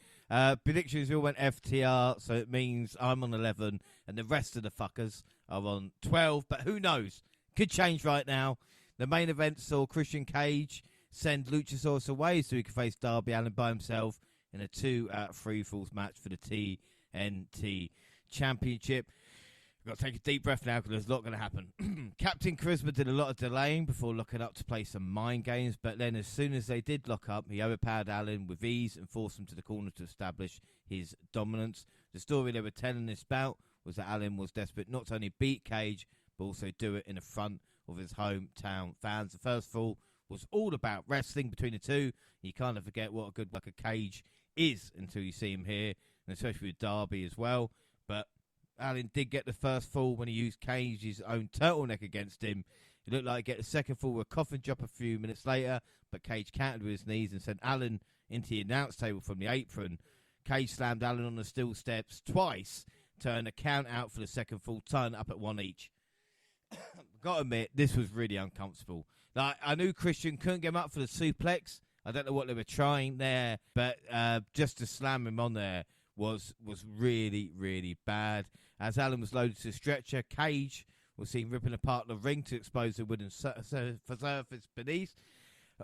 Predictions, we all went FTR, so it means I'm on 11 and the rest of the fuckers are on 12. But who knows? Could change right now. The main event saw Christian Cage send Luchasaurus away so he could face Darby Allin by himself in a 2 out of 3 falls match for the TNT Championship. I've got to take a deep breath now because there's a lot going to happen. Captain Charisma did a lot of delaying before locking up to play some mind games, but then as soon as they did lock up, he overpowered Allin with ease and forced him to the corner to establish his dominance. The story they were telling this bout was that Allin was desperate not to only beat Cage, but also do it in the front of his hometown fans. The first fall was all about wrestling between the two. You kind of forget what a good worker Cage is until you see him here, and especially with Darby as well. But Allin did get the first fall when he used Cage's own turtleneck against him. It looked like he'd get the second fall with a coffin drop a few minutes later, but Cage countered with his knees and sent Allin into the announce table from the apron. Cage slammed Allin on the steel steps twice, turned the count out for the second fall, tying up at 1 each. Gotta admit, this was really uncomfortable. Like, I knew Christian couldn't get him up for the suplex. I don't know what they were trying there, but just to slam him on there was really, really bad. As Allin was loaded to the stretcher, Cage was seen ripping apart the ring to expose the wooden surface beneath.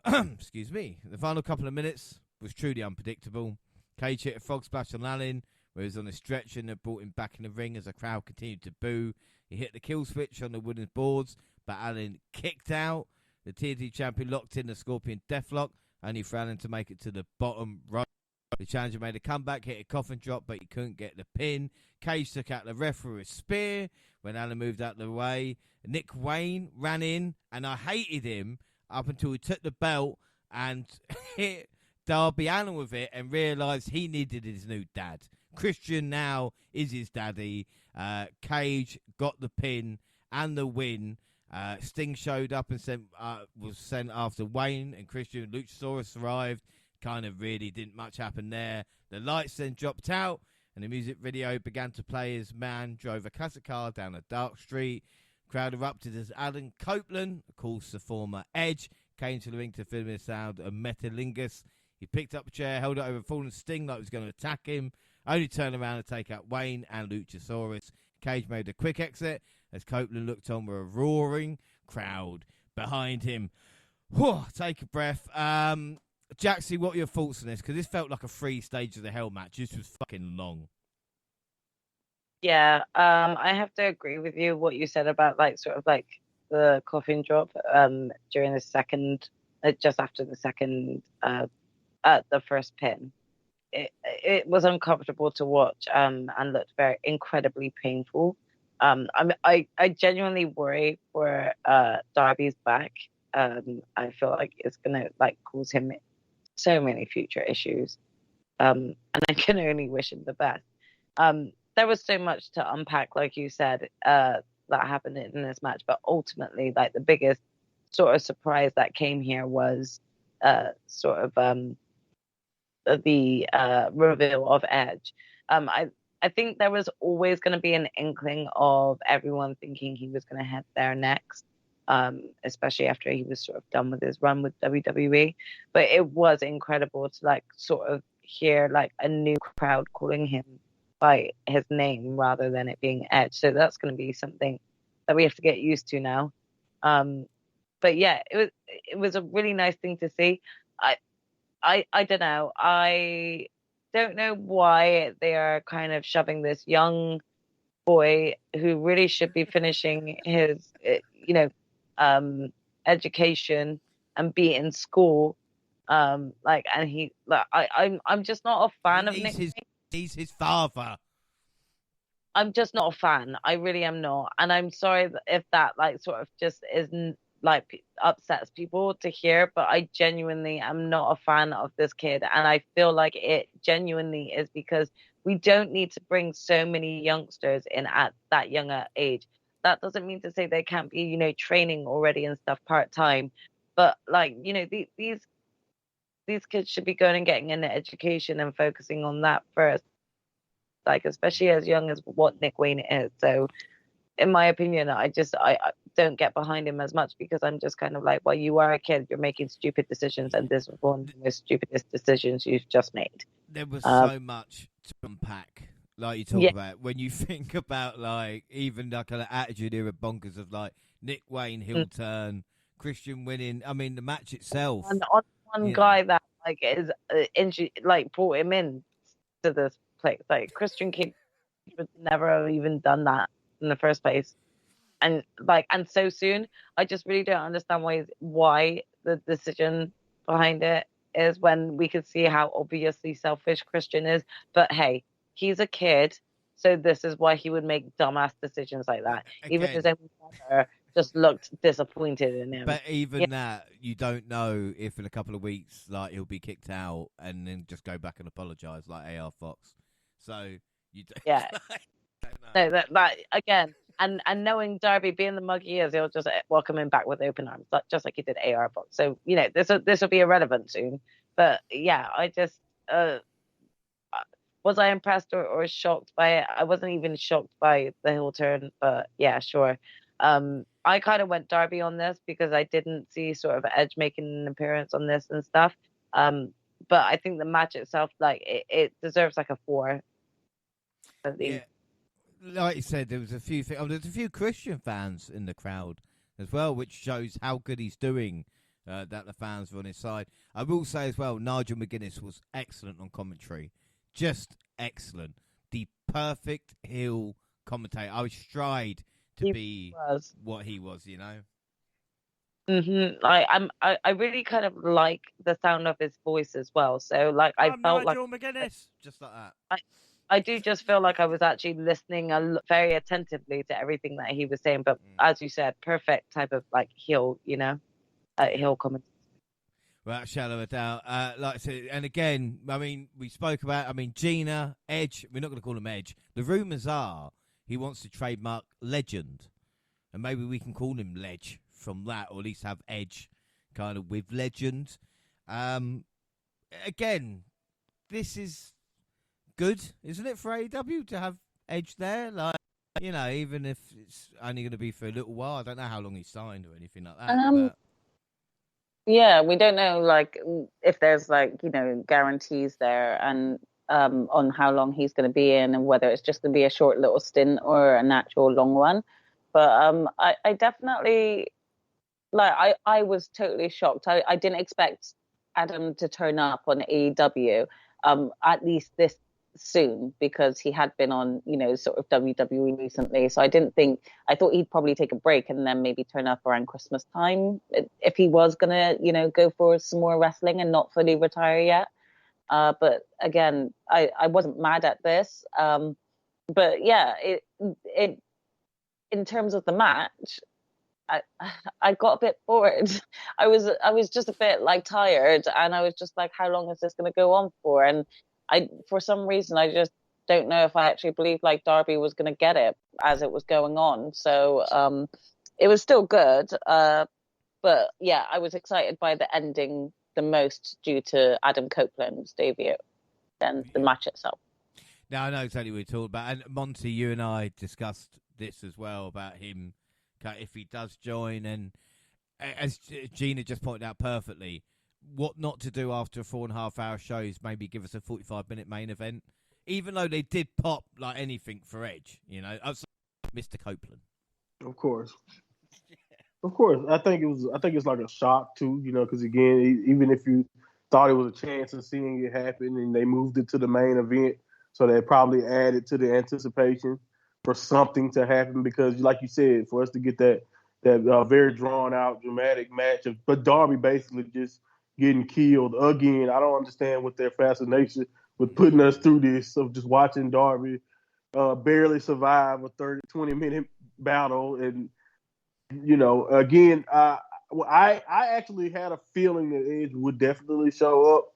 Excuse me. The final couple of minutes was truly unpredictable. Cage hit a frog splash on Allin, where he was on the stretcher and they brought him back in the ring as the crowd continued to boo. He hit the kill switch on the wooden boards, but Allin kicked out. The TNT champion locked in the Scorpion Deathlock, only for Allin to make it to the bottom row. The challenger made a comeback, hit a coffin drop, but he couldn't get the pin. Cage took out the ref with a spear when Allin moved out of the way. Nick Wayne ran in, and I hated him up until he took the belt and hit Darby Allin with it and realised he needed his new dad. Christian now is his daddy. Cage got the pin and the win. Sting showed up and was sent after Wayne, and Christian and Luchasaurus arrived. Kind of really didn't much happen there. The lights then dropped out, and the music video began to play as man drove a classic car down a dark street. Crowd erupted as Adam Copeland, of course the former Edge, came to the ring to film the sound of Metalingus. He picked up a chair, held it over fallen Sting like he was going to attack him, only turned around to take out Wayne and Luchasaurus. Cage made a quick exit as Copeland looked on with a roaring crowd behind him. Whew, take a breath. Jaxie, what are your thoughts on this? Because this felt like a 3 stages of the hell match. This was fucking long. Yeah, I have to agree with you what you said about the coffin drop during the second, just after the second, at the first pin. It was uncomfortable to watch and looked very incredibly painful. I genuinely worry for Darby's back. I feel like it's gonna cause him so many future issues, and I can only wish him the best. There was so much to unpack, like you said, that happened in this match, but ultimately, the biggest sort of surprise that came here was the reveal of Edge. I think there was always going to be an inkling of everyone thinking he was going to head there next. Especially after he was sort of done with his run with WWE. But it was incredible to sort of hear a new crowd calling him by his name rather than it being Edge. So that's going to be something that we have to get used to now. But yeah, it was a really nice thing to see. I don't know. I don't know why they are kind of shoving this young boy who really should be finishing his, education and be in school, I'm just not a fan of Nick. He's his father. I'm just not a fan. I really am not, and I'm sorry if that sort of just isn't upsets people to hear. But I genuinely am not a fan of this kid, and I feel like it genuinely is because we don't need to bring so many youngsters in at that younger age. That doesn't mean to say they can't be, training already and stuff part-time. But, these these kids should be going and getting an education and focusing on that first, like especially as young as what Nick Wayne is. So in my opinion, I don't get behind him as much, because I'm just kind of like, well, you are a kid, you're making stupid decisions, and this was one of the most stupidest decisions you've just made. There was so much to unpack, like you talk Yeah. about, when you think about like even like an attitude era bonkers of like Nick Wayne heel turn, Christian winning. I mean, the match itself. And on one guy that like is like brought him in to this place, like Christian Cage would never have even done that in the first place, and so soon. I just really don't understand why the decision behind it is, when we could see how obviously selfish Christian is. But hey, he's a kid, so this is why he would make dumbass decisions like that. Even his own mother just looked disappointed in him. But even that, you don't know if in a couple of weeks, like, he'll be kicked out and then just go back and apologise like AR Fox. So you don't. Yeah. Don't know. No, that again, and knowing Darby being the mug he is, he'll just welcome him back with open arms, just like he did AR Fox. So this will be irrelevant soon. But yeah, I just was I impressed or shocked by it? I wasn't even shocked by the heel turn, but yeah, sure. I kind of went Darby on this because I didn't see sort of Edge making an appearance on this and stuff. But I think the match itself, like it deserves like a 4. Yeah. Like you said, there was a few things. There's a few Christian fans in the crowd as well, which shows how good he's doing. That the fans were on his side. I will say as well, Nigel McGuinness was excellent on commentary, just excellent. The perfect heel commentator. I was tried to be what he was, you know. I really kind of like the sound of his voice as well. So like I felt Nigel like McGuinness, just like that. I do just feel like I was actually listening very attentively to everything that he was saying. But as you said, perfect type of like heel, heel comment. Without a shadow of a doubt. Like I said, and again, I mean, we spoke about, Gina, Edge, we're not going to call him Edge. The rumours are he wants to trademark Legend. And maybe we can call him Ledge from that, or at least have Edge kind of with Legend. Again, this is good, isn't it, for AEW to have Edge there? Like, even if it's only going to be for a little while. I don't know how long he's signed or anything like that. But yeah, we don't know, like, if there's, like, guarantees there and on how long he's going to be in, and whether it's just going to be a short little stint or an actual long one. But I definitely, like, I was totally shocked. I didn't expect Adam to turn up on AEW, at least this soon, because he had been on, sort of WWE recently. So I thought he'd probably take a break and then maybe turn up around Christmas time if he was gonna, go for some more wrestling and not fully retire yet. But again, I wasn't mad at this. But yeah, it in terms of the match, I got a bit bored. I was just a bit like tired, and I was just like, how long is this going to go on for? And for some reason, I just don't know if I actually believed like Darby was going to get it as it was going on. So it was still good. But yeah, I was excited by the ending the most due to Adam Copeland's debut than the match itself. Now, I know exactly what you're talking about. And Monty, you and I discussed this as well about him, if he does join. And as Gina just pointed out perfectly, what not to do after a 4.5 hour show is maybe give us a 45-minute main event, even though they did pop like anything for Edge, Mr. Copeland. Of course. Of course. I think it's like a shock too, because again, even if you thought it was a chance of seeing it happen and they moved it to the main event, so they probably added to the anticipation for something to happen, because like you said, for us to get that very drawn out dramatic match but Darby basically just getting killed again. I don't understand what their fascination with putting us through this of just watching Darby barely survive a 20-minute battle. And again, I actually had a feeling that Edge would definitely show up.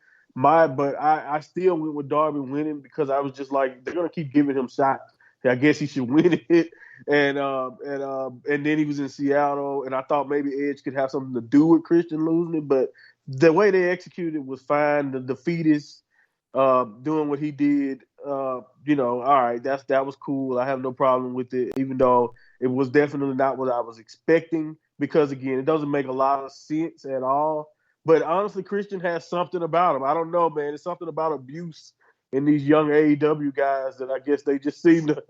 But I still went with Darby winning, because I was just like, they're gonna keep giving him shots. I guess he should win it. And then he was in Seattle, and I thought maybe Edge could have something to do with Christian losing it, but the way they executed was fine. The fetus doing what he did, all right, that was cool. I have no problem with it, even though it was definitely not what I was expecting, because again, it doesn't make a lot of sense at all. But honestly, Christian has something about him. I don't know, man. It's something about abuse in these young AEW guys that I guess they just seem to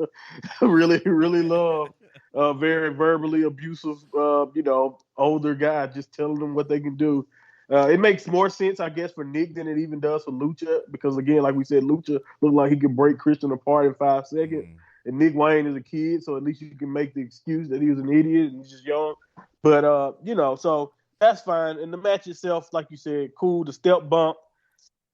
really, really love. Very verbally abusive, older guy just telling them what they can do. It makes more sense, I guess, for Nick than it even does for Lucha, because again, like we said, Lucha looked like he could break Christian apart in 5 seconds. And Nick Wayne is a kid, so at least you can make the excuse that he was an idiot and he's just young. But so that's fine. And the match itself, like you said, cool. The step bump,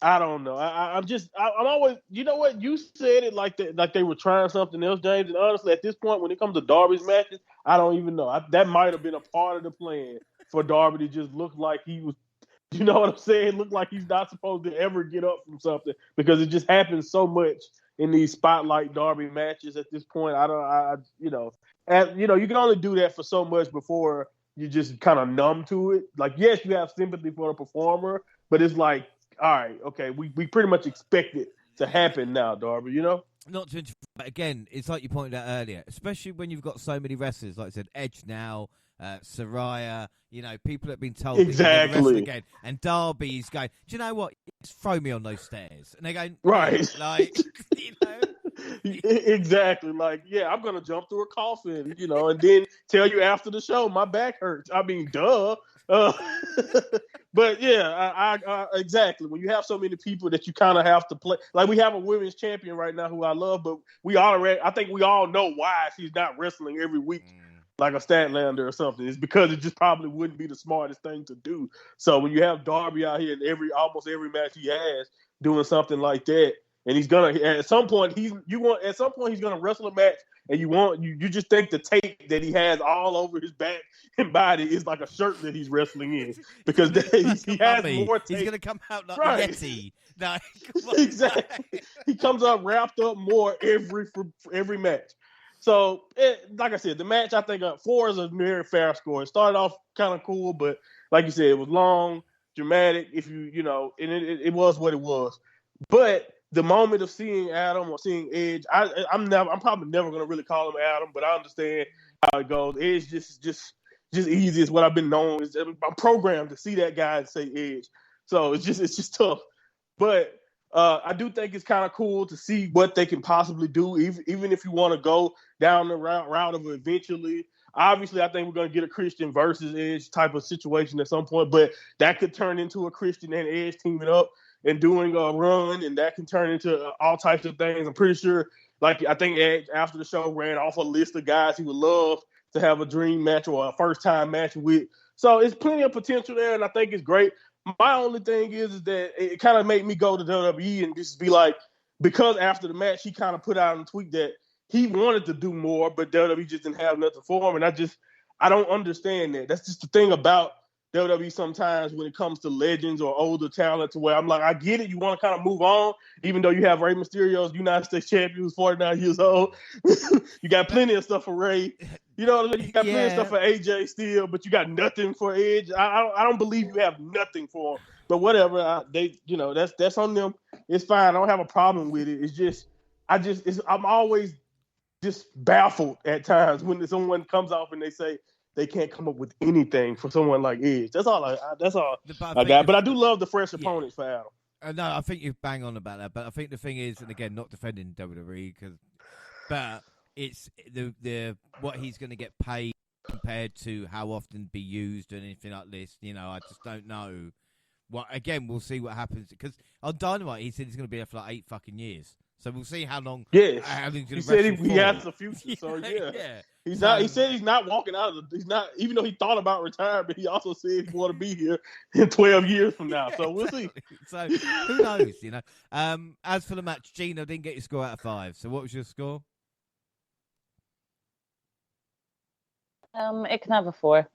I don't know. I'm always, you know what? You said it like that, like they were trying something else, James. And honestly, at this point, when it comes to Darby's matches, I don't even know. That might have been a part of the plan for Darby to just look like he was. You know what I'm saying? Look like he's not supposed to ever get up from something, because it just happens so much in these spotlight Darby matches at this point. You can only do that for so much before you just kind of numb to it. Like, yes, you have sympathy for the performer, but it's like, all right, okay, we pretty much expect it to happen now, Darby, Not to interrupt, but again, it's like you pointed out earlier, especially when you've got so many wrestlers, like I said, Edge now, Saraya, people that have been told exactly wrestle again, and Darby's going, do you know what? Just throw me on those stairs, and they're going, right, like, exactly, like, yeah, I'm gonna jump through a coffin, and then tell you after the show my back hurts. I mean, duh. But yeah, I exactly. When you have so many people that you kind of have to play, like we have a women's champion right now who I love, but I think we all know why she's not wrestling every week like a Statlander or something. It's because it just probably wouldn't be the smartest thing to do. So when you have Darby out here in almost every match he has doing something like that, and he's gonna at some point he's gonna wrestle a match, and you just think the tape that he has all over his back and body is like a shirt that he's wrestling in, because he has more tape. He's gonna come out like right. Yeti. No, exactly. He comes up wrapped up more every match. So, like I said, the match, I think 4 is a very fair score. It started off kind of cool, but like you said, it was long, dramatic. And it was what it was. But the moment of seeing Adam or seeing Edge, I'm probably never going to really call him Adam, but I understand how it goes. Edge just easy is what I've been known. I'm programmed to see that guy and say Edge. So it's just tough. But I do think it's kind of cool to see what they can possibly do, even if you want to go down the route of it eventually. Obviously, I think we're going to get a Christian versus Edge type of situation at some point, but that could turn into a Christian and Edge teaming up and doing a run, and that can turn into all types of things. I'm pretty sure, I think Edge, after the show, ran off a list of guys he would love to have a dream match or a first-time match with. So it's plenty of potential there, and I think it's great. My only thing is that it kind of made me go to WWE and just be like, because after the match, he kind of put out a tweet that he wanted to do more, but WWE just didn't have nothing for him. And I don't understand that. That's just the thing about WWE sometimes when it comes to legends or older talent, to where I'm like, I get it. You want to kind of move on, even though you have Rey Mysterio's United States champion who's 49 years old. You got plenty of stuff for Rey. You know, you got plenty of stuff for AJ still, but you got nothing for Edge. I don't believe you have nothing for him. But whatever, that's on them. It's fine. I don't have a problem with it. It's just, I'm always just baffled at times when someone comes off and they say they can't come up with anything for someone like Edge. That's all I got. But I do love the fresh opponents for Adam. No, I think you bang on about that. But I think the thing is, and again, not defending WWE, but it's the what he's going to get paid compared to how often be used and anything like this. I just don't know. Well, again, we'll see what happens, because on Dynamite he said he's going to be there for like 8 fucking years. So we'll see how long. Yes, he said he has a future. So yeah. He's not. He said he's not walking out of. He's not. Even though he thought about retirement, he also said he want to be here in 12 years from now. So we'll see. So who knows? As for the match, Gina didn't get your score out of 5. So what was your score? It can have a 4.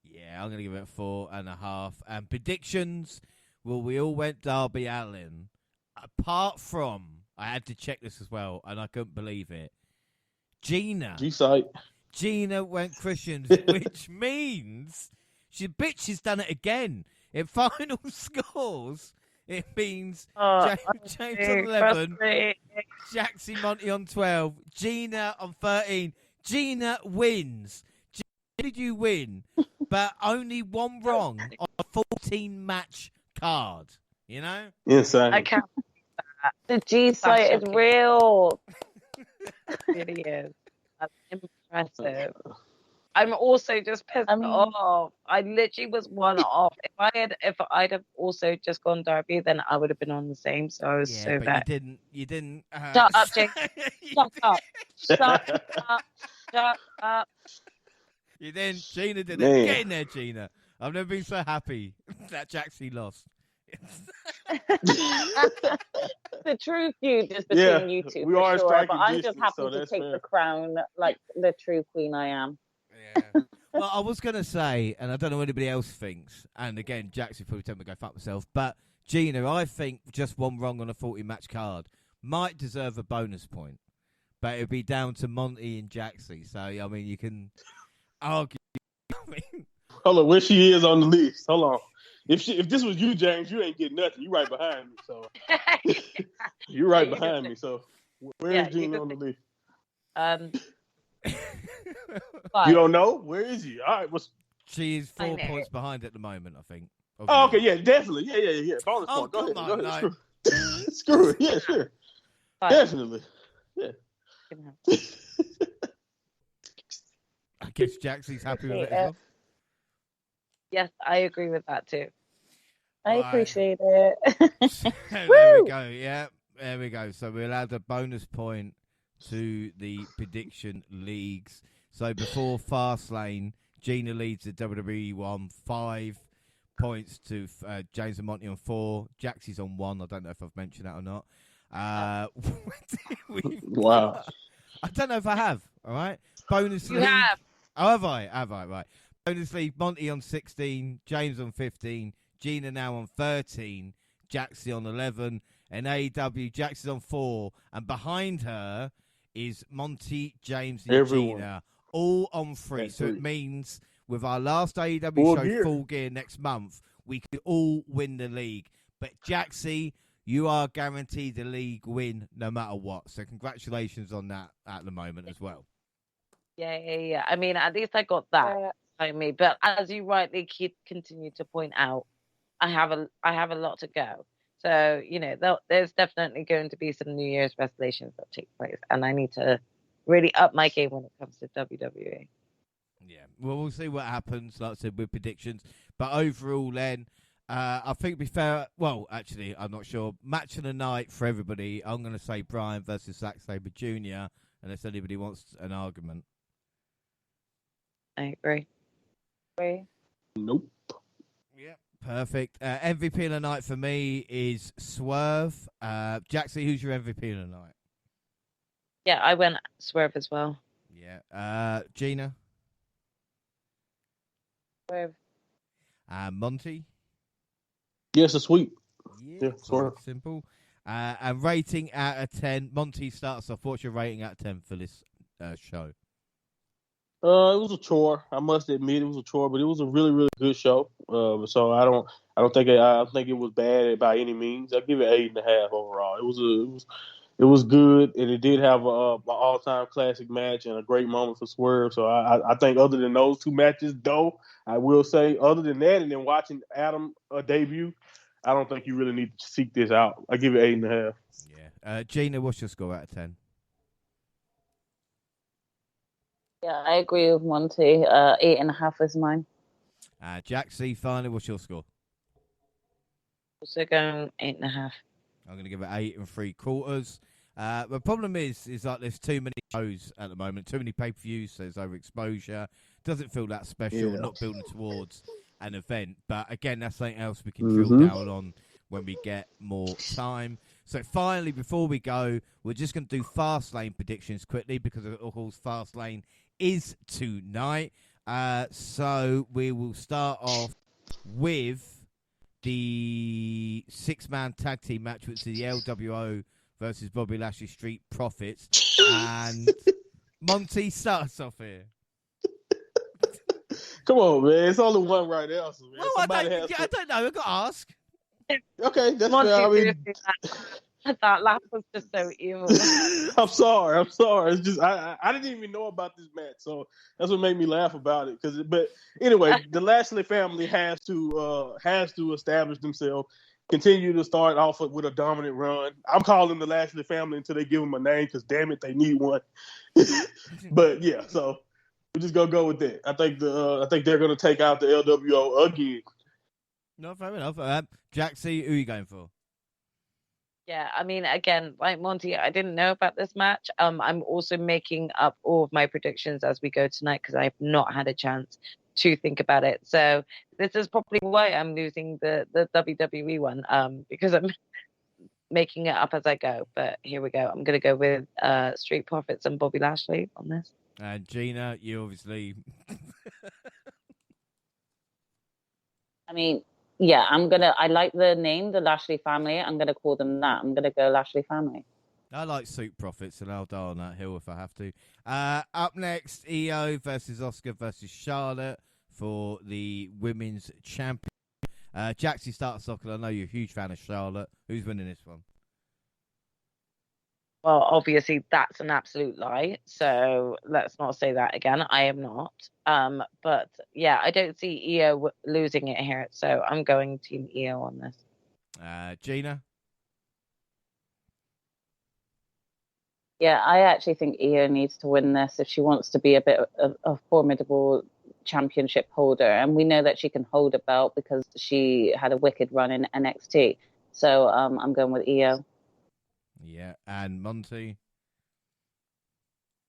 Yeah, I'm gonna give it a 4.5. And predictions. Well, we all went Darby Allin. Apart from, I had to check this as well, and I couldn't believe it. Gina. G-Site. Gina went Christians, which means she's done it again. In final scores, it means James on 11, Jaxie Monty on 12, Gina on 13. Gina wins. Gina, did you win? But only one wrong on a 14-match card. You know? Insane. I can't. The G site is real. It really is. That's impressive. I'm also just pissed off. I literally was one off. If I'd have also just gone Derby, then I would have been on the same. So I was so bad. You didn't. Shut up, Jake. Shut up. Shut up. Shut up. You didn't. Gina did Man. it. Get in there, Gina. I've never been so happy that Jaxie lost. The true feud is between you two, we for are sure. striking But I'm just distance, happy so to that's take fair. the crown like the true queen I am. Yeah. Well, I was going to say, and I don't know what anybody else thinks, and again, Jaxie probably told me to go fuck myself, but Gina, I think just one wrong on a 40-match card might deserve a bonus point, but it would be down to Monty and Jaxie. So, I mean, you can argue. I mean, Hold on, where she is on the list? Hold on. If this was you, James, you ain't getting nothing. You right behind me, so you're right behind me. So where is Gina on the list? You don't know? Where is he? All right, she's 4 points behind at the moment, I think. Oh, okay, yeah, definitely. Yeah. Bonus point. Go ahead. No. Screw it. Yeah, sure. Fine. Definitely. Yeah. I guess Jaxie's happy with it as well. Yes, I agree with that too. I Right. appreciate it. There we go. Yeah, there we go. So we'll add a bonus point to the prediction leagues. So before Fastlane, Gina leads the WWE 1, 5 points to James and Monty on 4. Jaxie's on 1. I don't know if I've mentioned that or not. Wow. I don't know if I have. All right. Bonus You league. have. Oh, have I? Right. Bonus league, Monty on 16, James on 15, Gina now on 13, Jaxie on 11, and AEW, Jaxie's on 4, and behind her is Monty, James, and Gina, all on 3. That's so three. It means with our last AEW Full show, gear. Full Gear, next month, we could all win the league. But Jaxie, you are guaranteed the league win no matter what. So congratulations on that at the moment as well. Yeah. I mean, at least I got that. Me, but as you rightly continue to point out, I have a lot to go. So there's definitely going to be some New Year's resolutions that take place, and I need to really up my game when it comes to WWE. Yeah, well, we'll see what happens. Like I said, with predictions, but overall, then I think it'd be fair. Well, actually, I'm not sure. Match of the night for everybody. I'm going to say Bryan versus Zack Sabre Jr. Unless anybody wants an argument. I agree. Nope. Yeah, perfect. MVP of the night for me is Swerve. Jaxie, who's your MVP of the night? Yeah, I went Swerve as well. Yeah. Gina. Swerve. Monty. Yes, a sweep. Yeah, Swerve. Simple. And rating out of 10. Monty starts off. What's your rating out of 10 for this show? It was a chore. I must admit, it was a chore, but it was a really, really good show. So I don't think it was bad by any means. I give it 8.5 overall. It was good, and it did have an all-time classic match and a great moment for Swerve. So I think other than those two matches, though, I will say other than that, and then watching Adam debut, I don't think you really need to seek this out. I give it 8.5. Yeah. Gina, what's your score out of 10? Yeah, I agree with Monty. 8.5 is mine. Jaxie, finally, what's your score? Also going 8.5. I'm going to give it 8 3/4. The problem is like there's too many shows at the moment, too many pay-per-views, so there's overexposure. Doesn't feel that special, not building towards an event. But again, that's something else we can drill down on when we get more time. So finally, before we go, we're just going to do Fastlane predictions quickly because of course Fastlane is tonight. So we will start off with the 6-man tag team match, which is the LWO versus Bobby Lashley Street Profits. And Monty, start us off here. Come on, man. It's only one right answer, man. Well, Somebody I don't know. I've got to ask. Okay, that's Monty, fair. I mean, seriously, that laugh was just so evil. I'm sorry. It's just I didn't even know about this match, so that's what made me laugh about it. But anyway, the Lashley family has to establish themselves, continue to start off with a dominant run. I'm calling the Lashley family until they give them a name, because damn it, they need one. But yeah, so we're just gonna go with that. I think they're gonna take out the LWO again. No, fair enough. Jaxie, who are you going for? Yeah, I mean, again, like Monty, I didn't know about this match. I'm also making up all of my predictions as we go tonight because I've not had a chance to think about it. So this is probably why I'm losing the WWE one, because I'm making it up as I go. But here we go. I'm going to go with Street Profits and Bobby Lashley on this. And Gina, you obviously. I mean, yeah, I like the name, the Lashley family. I'm going to call them that. I'm going to go Lashley family. I like Suit Profits, and I'll die on that hill if I have to. Up next, EO versus Oscar versus Charlotte for the women's champion. Jaxie, start us off, because I know you're a huge fan of Charlotte. Who's winning this one? Well, obviously, that's an absolute lie. So let's not say that again. I am not. But yeah, I don't see EO losing it here. So I'm going Team EO on this. Gina? Yeah, I actually think Io needs to win this if she wants to be a bit of a formidable championship holder. And we know that she can hold a belt because she had a wicked run in NXT. So I'm going with Io. Yeah, and Monty?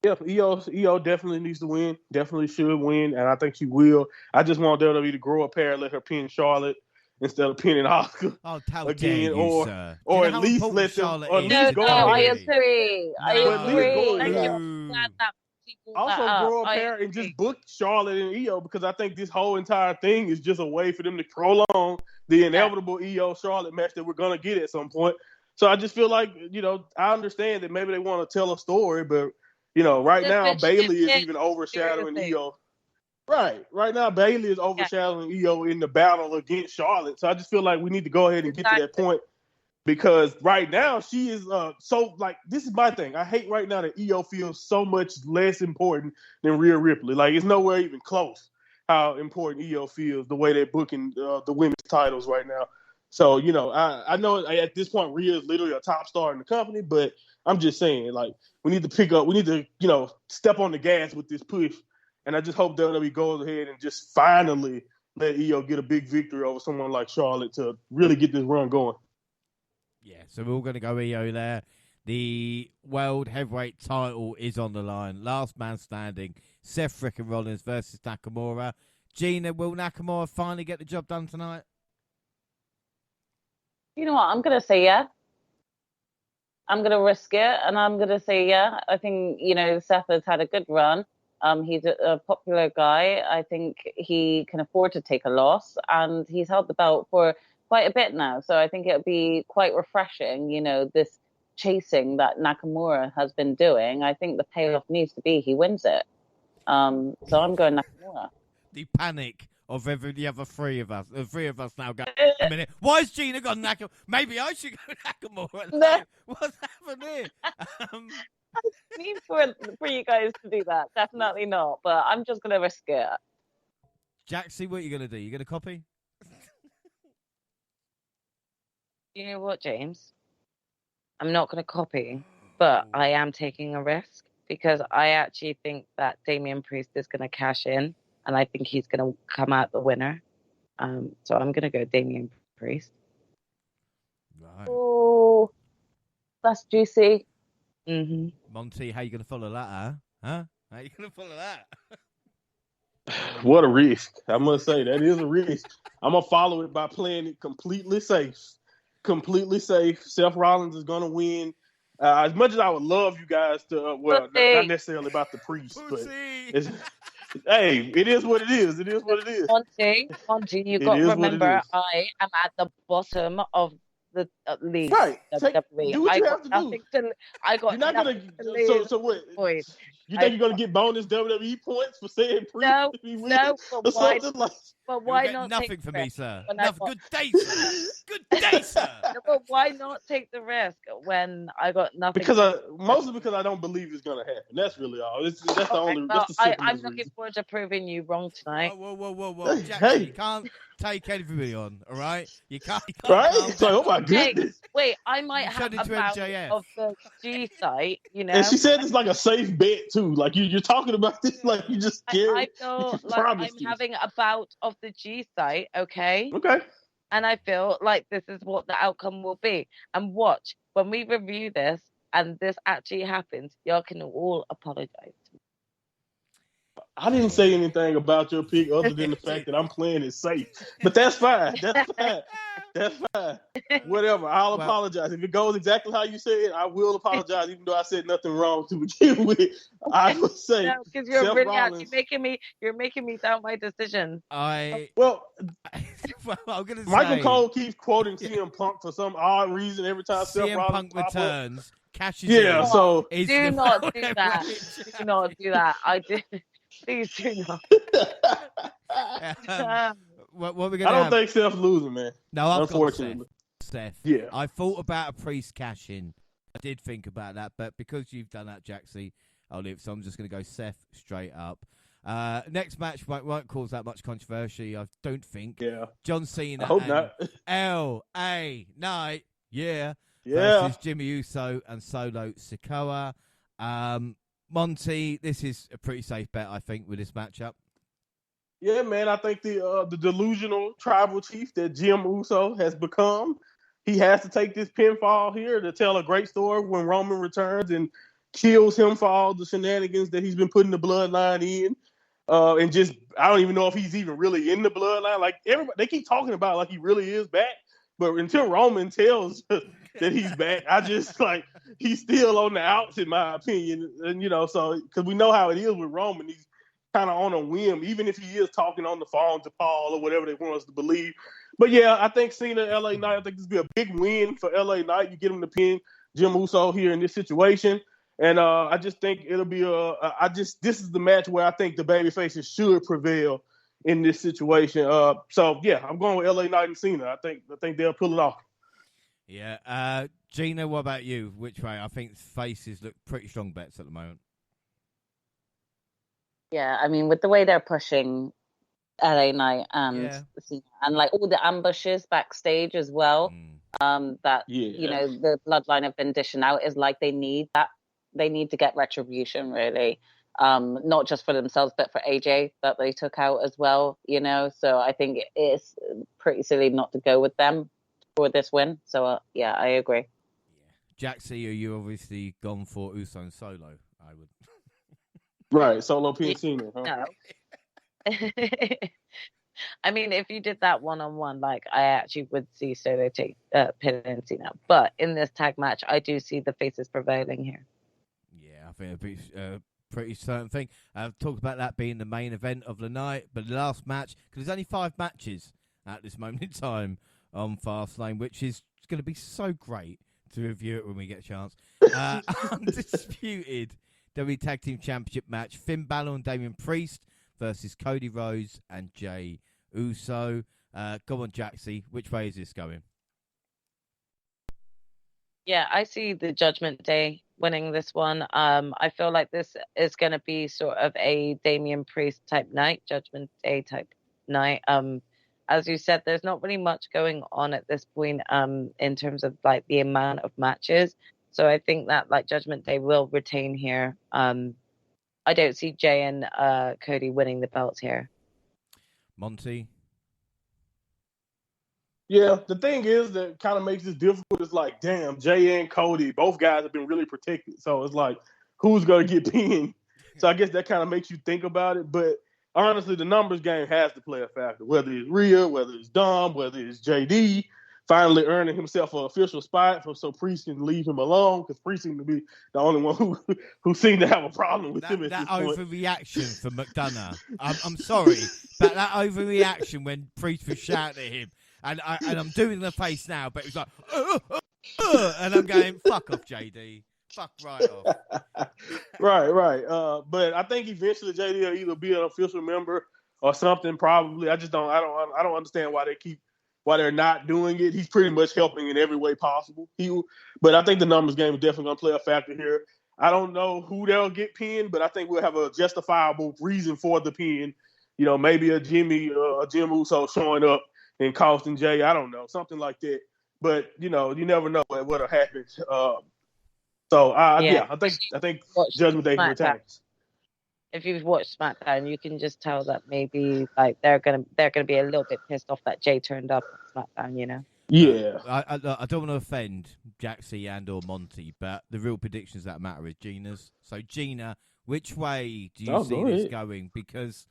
Yeah, EO definitely needs to win. Definitely should win, and I think she will. I just want WWE to grow a pair and let her pin Charlotte instead of pinning Oscar again, sir. Or at least let them. Or at least go I ahead. agree. I agree. Also, grow a pair and just book Charlotte and EO, because I think this whole entire thing is just a way for them to prolong the inevitable EO Charlotte match that we're gonna get at some point. So I just feel like, I understand that maybe they want to tell a story, but right now Bayley is even overshadowing EO. Right now Bayley is overshadowing EO in the battle against Charlotte. So I just feel like we need to go ahead and get to that point, because right now she is this is my thing. I hate right now that EO feels so much less important than Rhea Ripley. Like, it's nowhere even close how important EO feels, the way they're booking the women's titles right now. So, I know at this point Rhea is literally a top star in the company, but I'm just saying, like, we need to step on the gas with this push. And I just hope WWE goes ahead and just finally let EO get a big victory over someone like Charlotte to really get this run going. Yeah, so we're all going to go EO there. The World Heavyweight title is on the line. Last man standing, Seth frickin' Rollins versus Nakamura. Gina, will Nakamura finally get the job done tonight? You know what? I'm going to say yeah. I'm going to risk it, and I'm going to say yeah. I think, Seth has had a good run. He's a popular guy. I think he can afford to take a loss, and he's held the belt for quite a bit now. So I think it'll be quite refreshing, this chasing that Nakamura has been doing. I think the payoff needs to be he wins it. So I'm going Nakamura. The panic of the other three of us. The three of us now go, a minute, why has Gina got Nakamura? Maybe I should go Nakamura. No. What's happening here? I need for you guys to do that. Definitely not. But I'm just going to risk it. Jaxie, what are you going to do? You going to copy? You know what, James? I'm not going to copy, but I am taking a risk, because I actually think that Damian Priest is going to cash in, and I think he's going to come out the winner. So I'm going to go Damian Priest. Right. Oh, that's juicy. Mm-hmm. Monty, how you going to follow that, huh? How you going to follow that? What a risk. I must say, that is a risk. I'm going to follow it by playing it completely safe. Seth Rollins is going to win. As much as I would love you guys to, not necessarily about the Priest, but hey, it is what it is. It is what it is. Monty, you got to remember, I am at the bottom of leave Right. WWE. Do what you have to do. I got You're not nothing gonna. to lose. So what? Boys. You think you're gonna get bonus WWE points for saying No, or but why? something like? But You'll why get not nothing take for the me, risk sir. when Nothing. Good day, sir. Good day, sir. But why not take the risk when I got nothing? Because mostly because I don't believe it's gonna happen. That's really all. That's the only. Well, That's the simplest I'm reason. looking forward to proving you wrong tonight. Whoa. Jaxie, Hey. you can't take everybody on, all right? You can't Right? calm It's like, oh my Hey, goodness. wait, I might You have turned into a bout MJF. of the G site, you know. And she said it's like a safe bet too. Like you're talking about this like you just scared. I feel like I'm having a bout of the G site, okay? Okay. And I feel like this is what the outcome will be. And watch, when we review this and this actually happens, y'all can all apologize. I didn't say anything about your pick other than the fact that I'm playing it safe. But that's fine. That's fine. That's fine. Whatever. I'll apologize. If it goes exactly how you said, I will apologize, even though I said nothing wrong to begin with. I would say No, because you're Seth really Rollins, you're making me doubt my decision. well, I'm gonna Michael say, Cole keeps quoting CM Punk for some odd reason every time Seth CM Rollins Punk pop returns, up. cashes Yeah, in. so Do not do that. Do not do that. I did. Please do not. What we're I gonna don't have? think Seth's losing, man. No, I've got Unfortunately. Seth. Yeah. I thought about a priest cash-in. I did think about that, but because you've done that, Jaxie, I'll leave. So I'm just going to go Seth straight up. Next match won't cause that much controversy, I don't think. Yeah. John Cena I hope and not. L.A. Knight, Yeah. versus Jimmy Uso and Solo Sikoa. Monty, this is a pretty safe bet, I think, with this matchup. Yeah, man. I think the delusional tribal chief that Jim Uso has become, he has to take this pinfall here to tell a great story when Roman returns and kills him for all the shenanigans that he's been putting the bloodline in. And just, I don't even know if he's even really in the bloodline. Like everybody, they keep talking about like he really is back, but until Roman tells that he's back, I just like he's still on the outs in my opinion. And so because we know how it is with Roman, he's kind of on a whim, even if he is talking on the phone to Paul or whatever they want us to believe. But yeah, I think Cena, LA Knight, I think this will be a big win for LA Knight. You get him to pin Jim Uso here in this situation. And I just think it'll be this is the match where I think the babyfaces should prevail in this situation. So yeah, I'm going with LA Knight and Cena. I think they'll pull it off. Yeah. Gina, what about you? Which way? I think faces look pretty strong bets at the moment. Yeah, I mean, with the way they're pushing LA Knight and Cena, and like all the ambushes backstage as well, that the bloodline have been dishing out is like they need that. They need to get retribution, really, not just for themselves, but for AJ that they took out as well. So I think it's pretty silly not to go with them for this win. So yeah, I agree. Yeah. Jaxie, you obviously gone for Uso and Solo. I would. Right, Solo P and Cena. Huh? No. I mean, if you did that one-on-one, like I actually would see Solo take pin and Cena. But in this tag match, I do see the faces prevailing here. Yeah, I think it'd be a pretty certain thing. I've talked about that being the main event of the night, but the last match, because there's only 5 matches at this moment in time on Fastlane, which is going to be so great to review it when we get a chance. Undisputed WWE Tag Team Championship match, Finn Balor and Damian Priest versus Cody Rhodes and Jey Uso. Go on, Jaxie. Which way is this going? Yeah, I see the Judgment Day winning this one. I feel like this is going to be sort of a Damian Priest type night, Judgment Day type night. As you said, there's not really much going on at this point in terms of like the amount of matches. So I think that like Judgment Day will retain here. I don't see Jey and Cody winning the belts here. Monty? Yeah, the thing is that kind of makes this difficult is like, damn, Jey and Cody, both guys have been really protected. So it's like, who's going to get pinned? So I guess that kind of makes you think about it. But honestly, the numbers game has to play a factor, whether it's Rhea, whether it's Dom, whether it's JD, finally earning himself an official spot so Priest can leave him alone, because Priest seemed to be the only one who seemed to have a problem with him at this point. That overreaction from McDonough. I'm sorry, but that overreaction when Priest was shouting at him, and I'm doing the face now, but it was like, And I'm going, fuck off, JD. Fuck right off. Right. But I think eventually JD will either be an official member or something. Probably. I don't understand why they're not doing it. He's pretty much helping in every way possible. But I think the numbers game is definitely going to play a factor here. I don't know who they'll get pinned, but I think we'll have a justifiable reason for the pin. You know, maybe a Jim Uso showing up and costing Jay. I don't know, something like that. But you know, you never know what'll happen. I think Judgment Day retains. If you've watched SmackDown, you can just tell that maybe like they're gonna be a little bit pissed off that Jay turned up on SmackDown. You know. Yeah. I don't want to offend Jaxie and or Monty, but the real predictions that matter is Gina's. So Gina, which way do you see this going? Because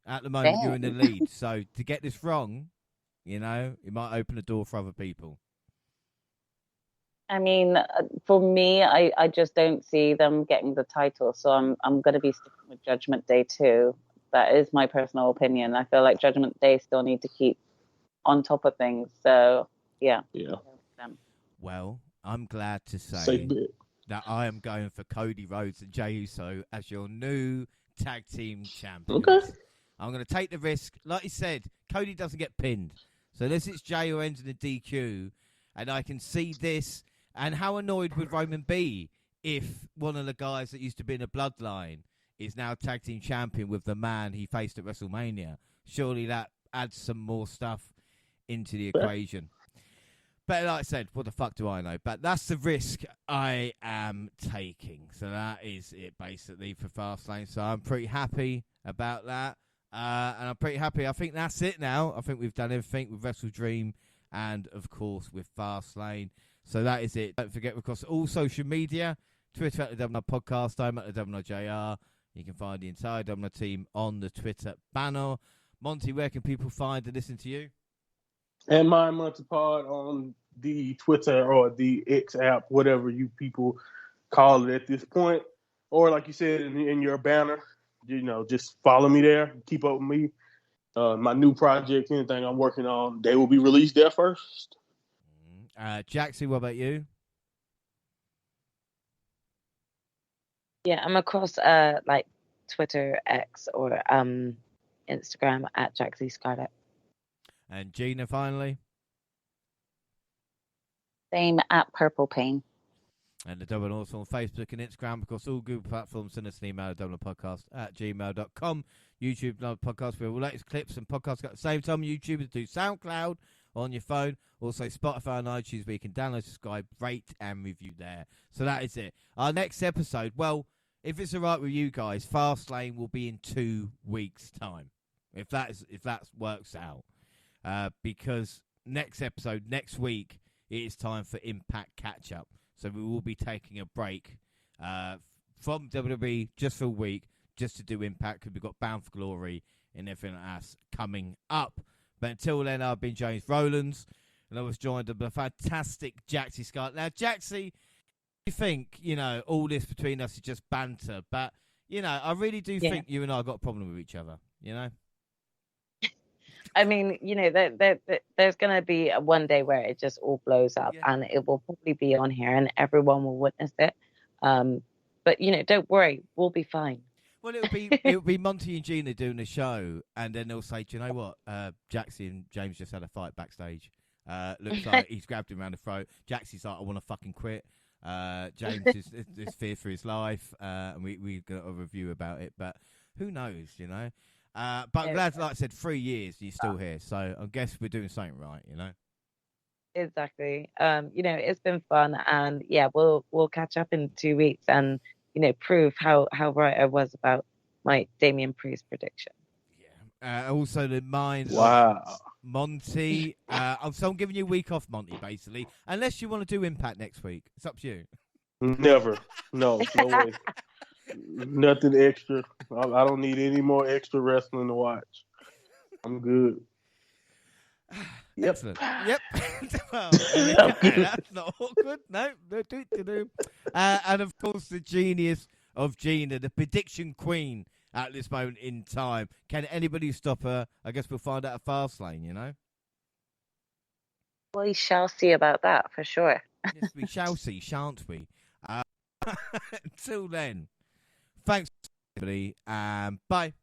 at the moment you're in the lead. So to get this wrong, you know, it might open the door for other people. I mean, for me, I just don't see them getting the title. So I'm going to be sticking with Judgment Day too. That is my personal opinion. I feel like Judgment Day still need to keep on top of things. So yeah. Well, I'm glad to say that I am going for Cody Rhodes and Jey Uso as your new tag team champions. Okay. I'm going to take the risk. Like you said, Cody doesn't get pinned. So unless it's Jey who ends in a DQ, and I can see this, and how annoyed would Roman be if one of the guys that used to be in a bloodline is now tag team champion with the man he faced at WrestleMania? Surely that adds some more stuff into the equation. But like I said, what the fuck do I know? But that's the risk I am taking. So that is it basically for Fastlane. So I'm pretty happy about that. And I'm pretty happy. I think that's it now. I think we've done everything with WrestleDream and, of course, with Fastlane. So that is it. Don't forget, across all social media, Twitter at the WNR Podcast. I'm at the WNR JR. You can find the entire WNR team on the Twitter banner. Monty, where can people find and listen to you? And my Monty Pod on the Twitter or the X app, whatever you people call it at this point. Or like you said in your banner, you know, just follow me there. Keep up with me. My new project, anything I'm working on, they will be released there first. Jaxie, what about you? Yeah, I'm across like Twitter, X, or Instagram at Jaxie Scarlett. And Gina, finally. Same at Purple Pain. And the Double also on Facebook and Instagram, across all Google platforms. Send us an email at doublepodcast@gmail.com. YouTube, another podcast with all latest clips and podcasts at the same time. YouTubers do SoundCloud on your phone. Also Spotify and iTunes, where you can download, subscribe, rate, and review there. So that is it. Our next episode, well, if it's all right with you guys, Fastlane will be in 2 weeks' time. If that works out. Because next episode, next week, it is time for Impact Catch-Up. So we will be taking a break from WWE just for a week, just to do Impact, because we've got Bound for Glory and everything else coming up. But until then, I've been James Rowlands, and I was joined by the fantastic Jaxie Scott. Now, Jaxie, you think, you know, all this between us is just banter, but, you know, I really do think you and I got a problem with each other, you know? I mean, you know, there's going to be one day where it just all blows up, and it will probably be on here and everyone will witness it. But, you know, don't worry, we'll be fine. Well, it'll be Monty and Gina doing a show, and then they'll say, do you know what? Jaxie and James just had a fight backstage. Looks like he's grabbed him around the throat. Jaxie's like, I want to fucking quit. James is fear for his life, and we've got a review about it. But who knows, you know? But I'm glad, like I said, 3 years you're still here. So I guess we're doing something right, you know? Exactly. You know, it's been fun, and we'll catch up in 2 weeks and, you know, prove how right I was about my Damian Priest prediction. Yeah. Also the mind Wow. of Monty. So I'm giving you a week off, Monty, basically. Unless you want to do Impact next week. It's up to you. Never. No way. Nothing extra. I don't need any more extra wrestling to watch. I'm good. Yep. Excellent. Yep. Well, that's not awkward. No. And of course, the genius of Gina, the prediction queen at this moment in time. Can anybody stop her? I guess we'll find out at Fastlane, you know? We shall see about that for sure. Yes, we shall see, shan't we? Until then, thanks, everybody, and bye.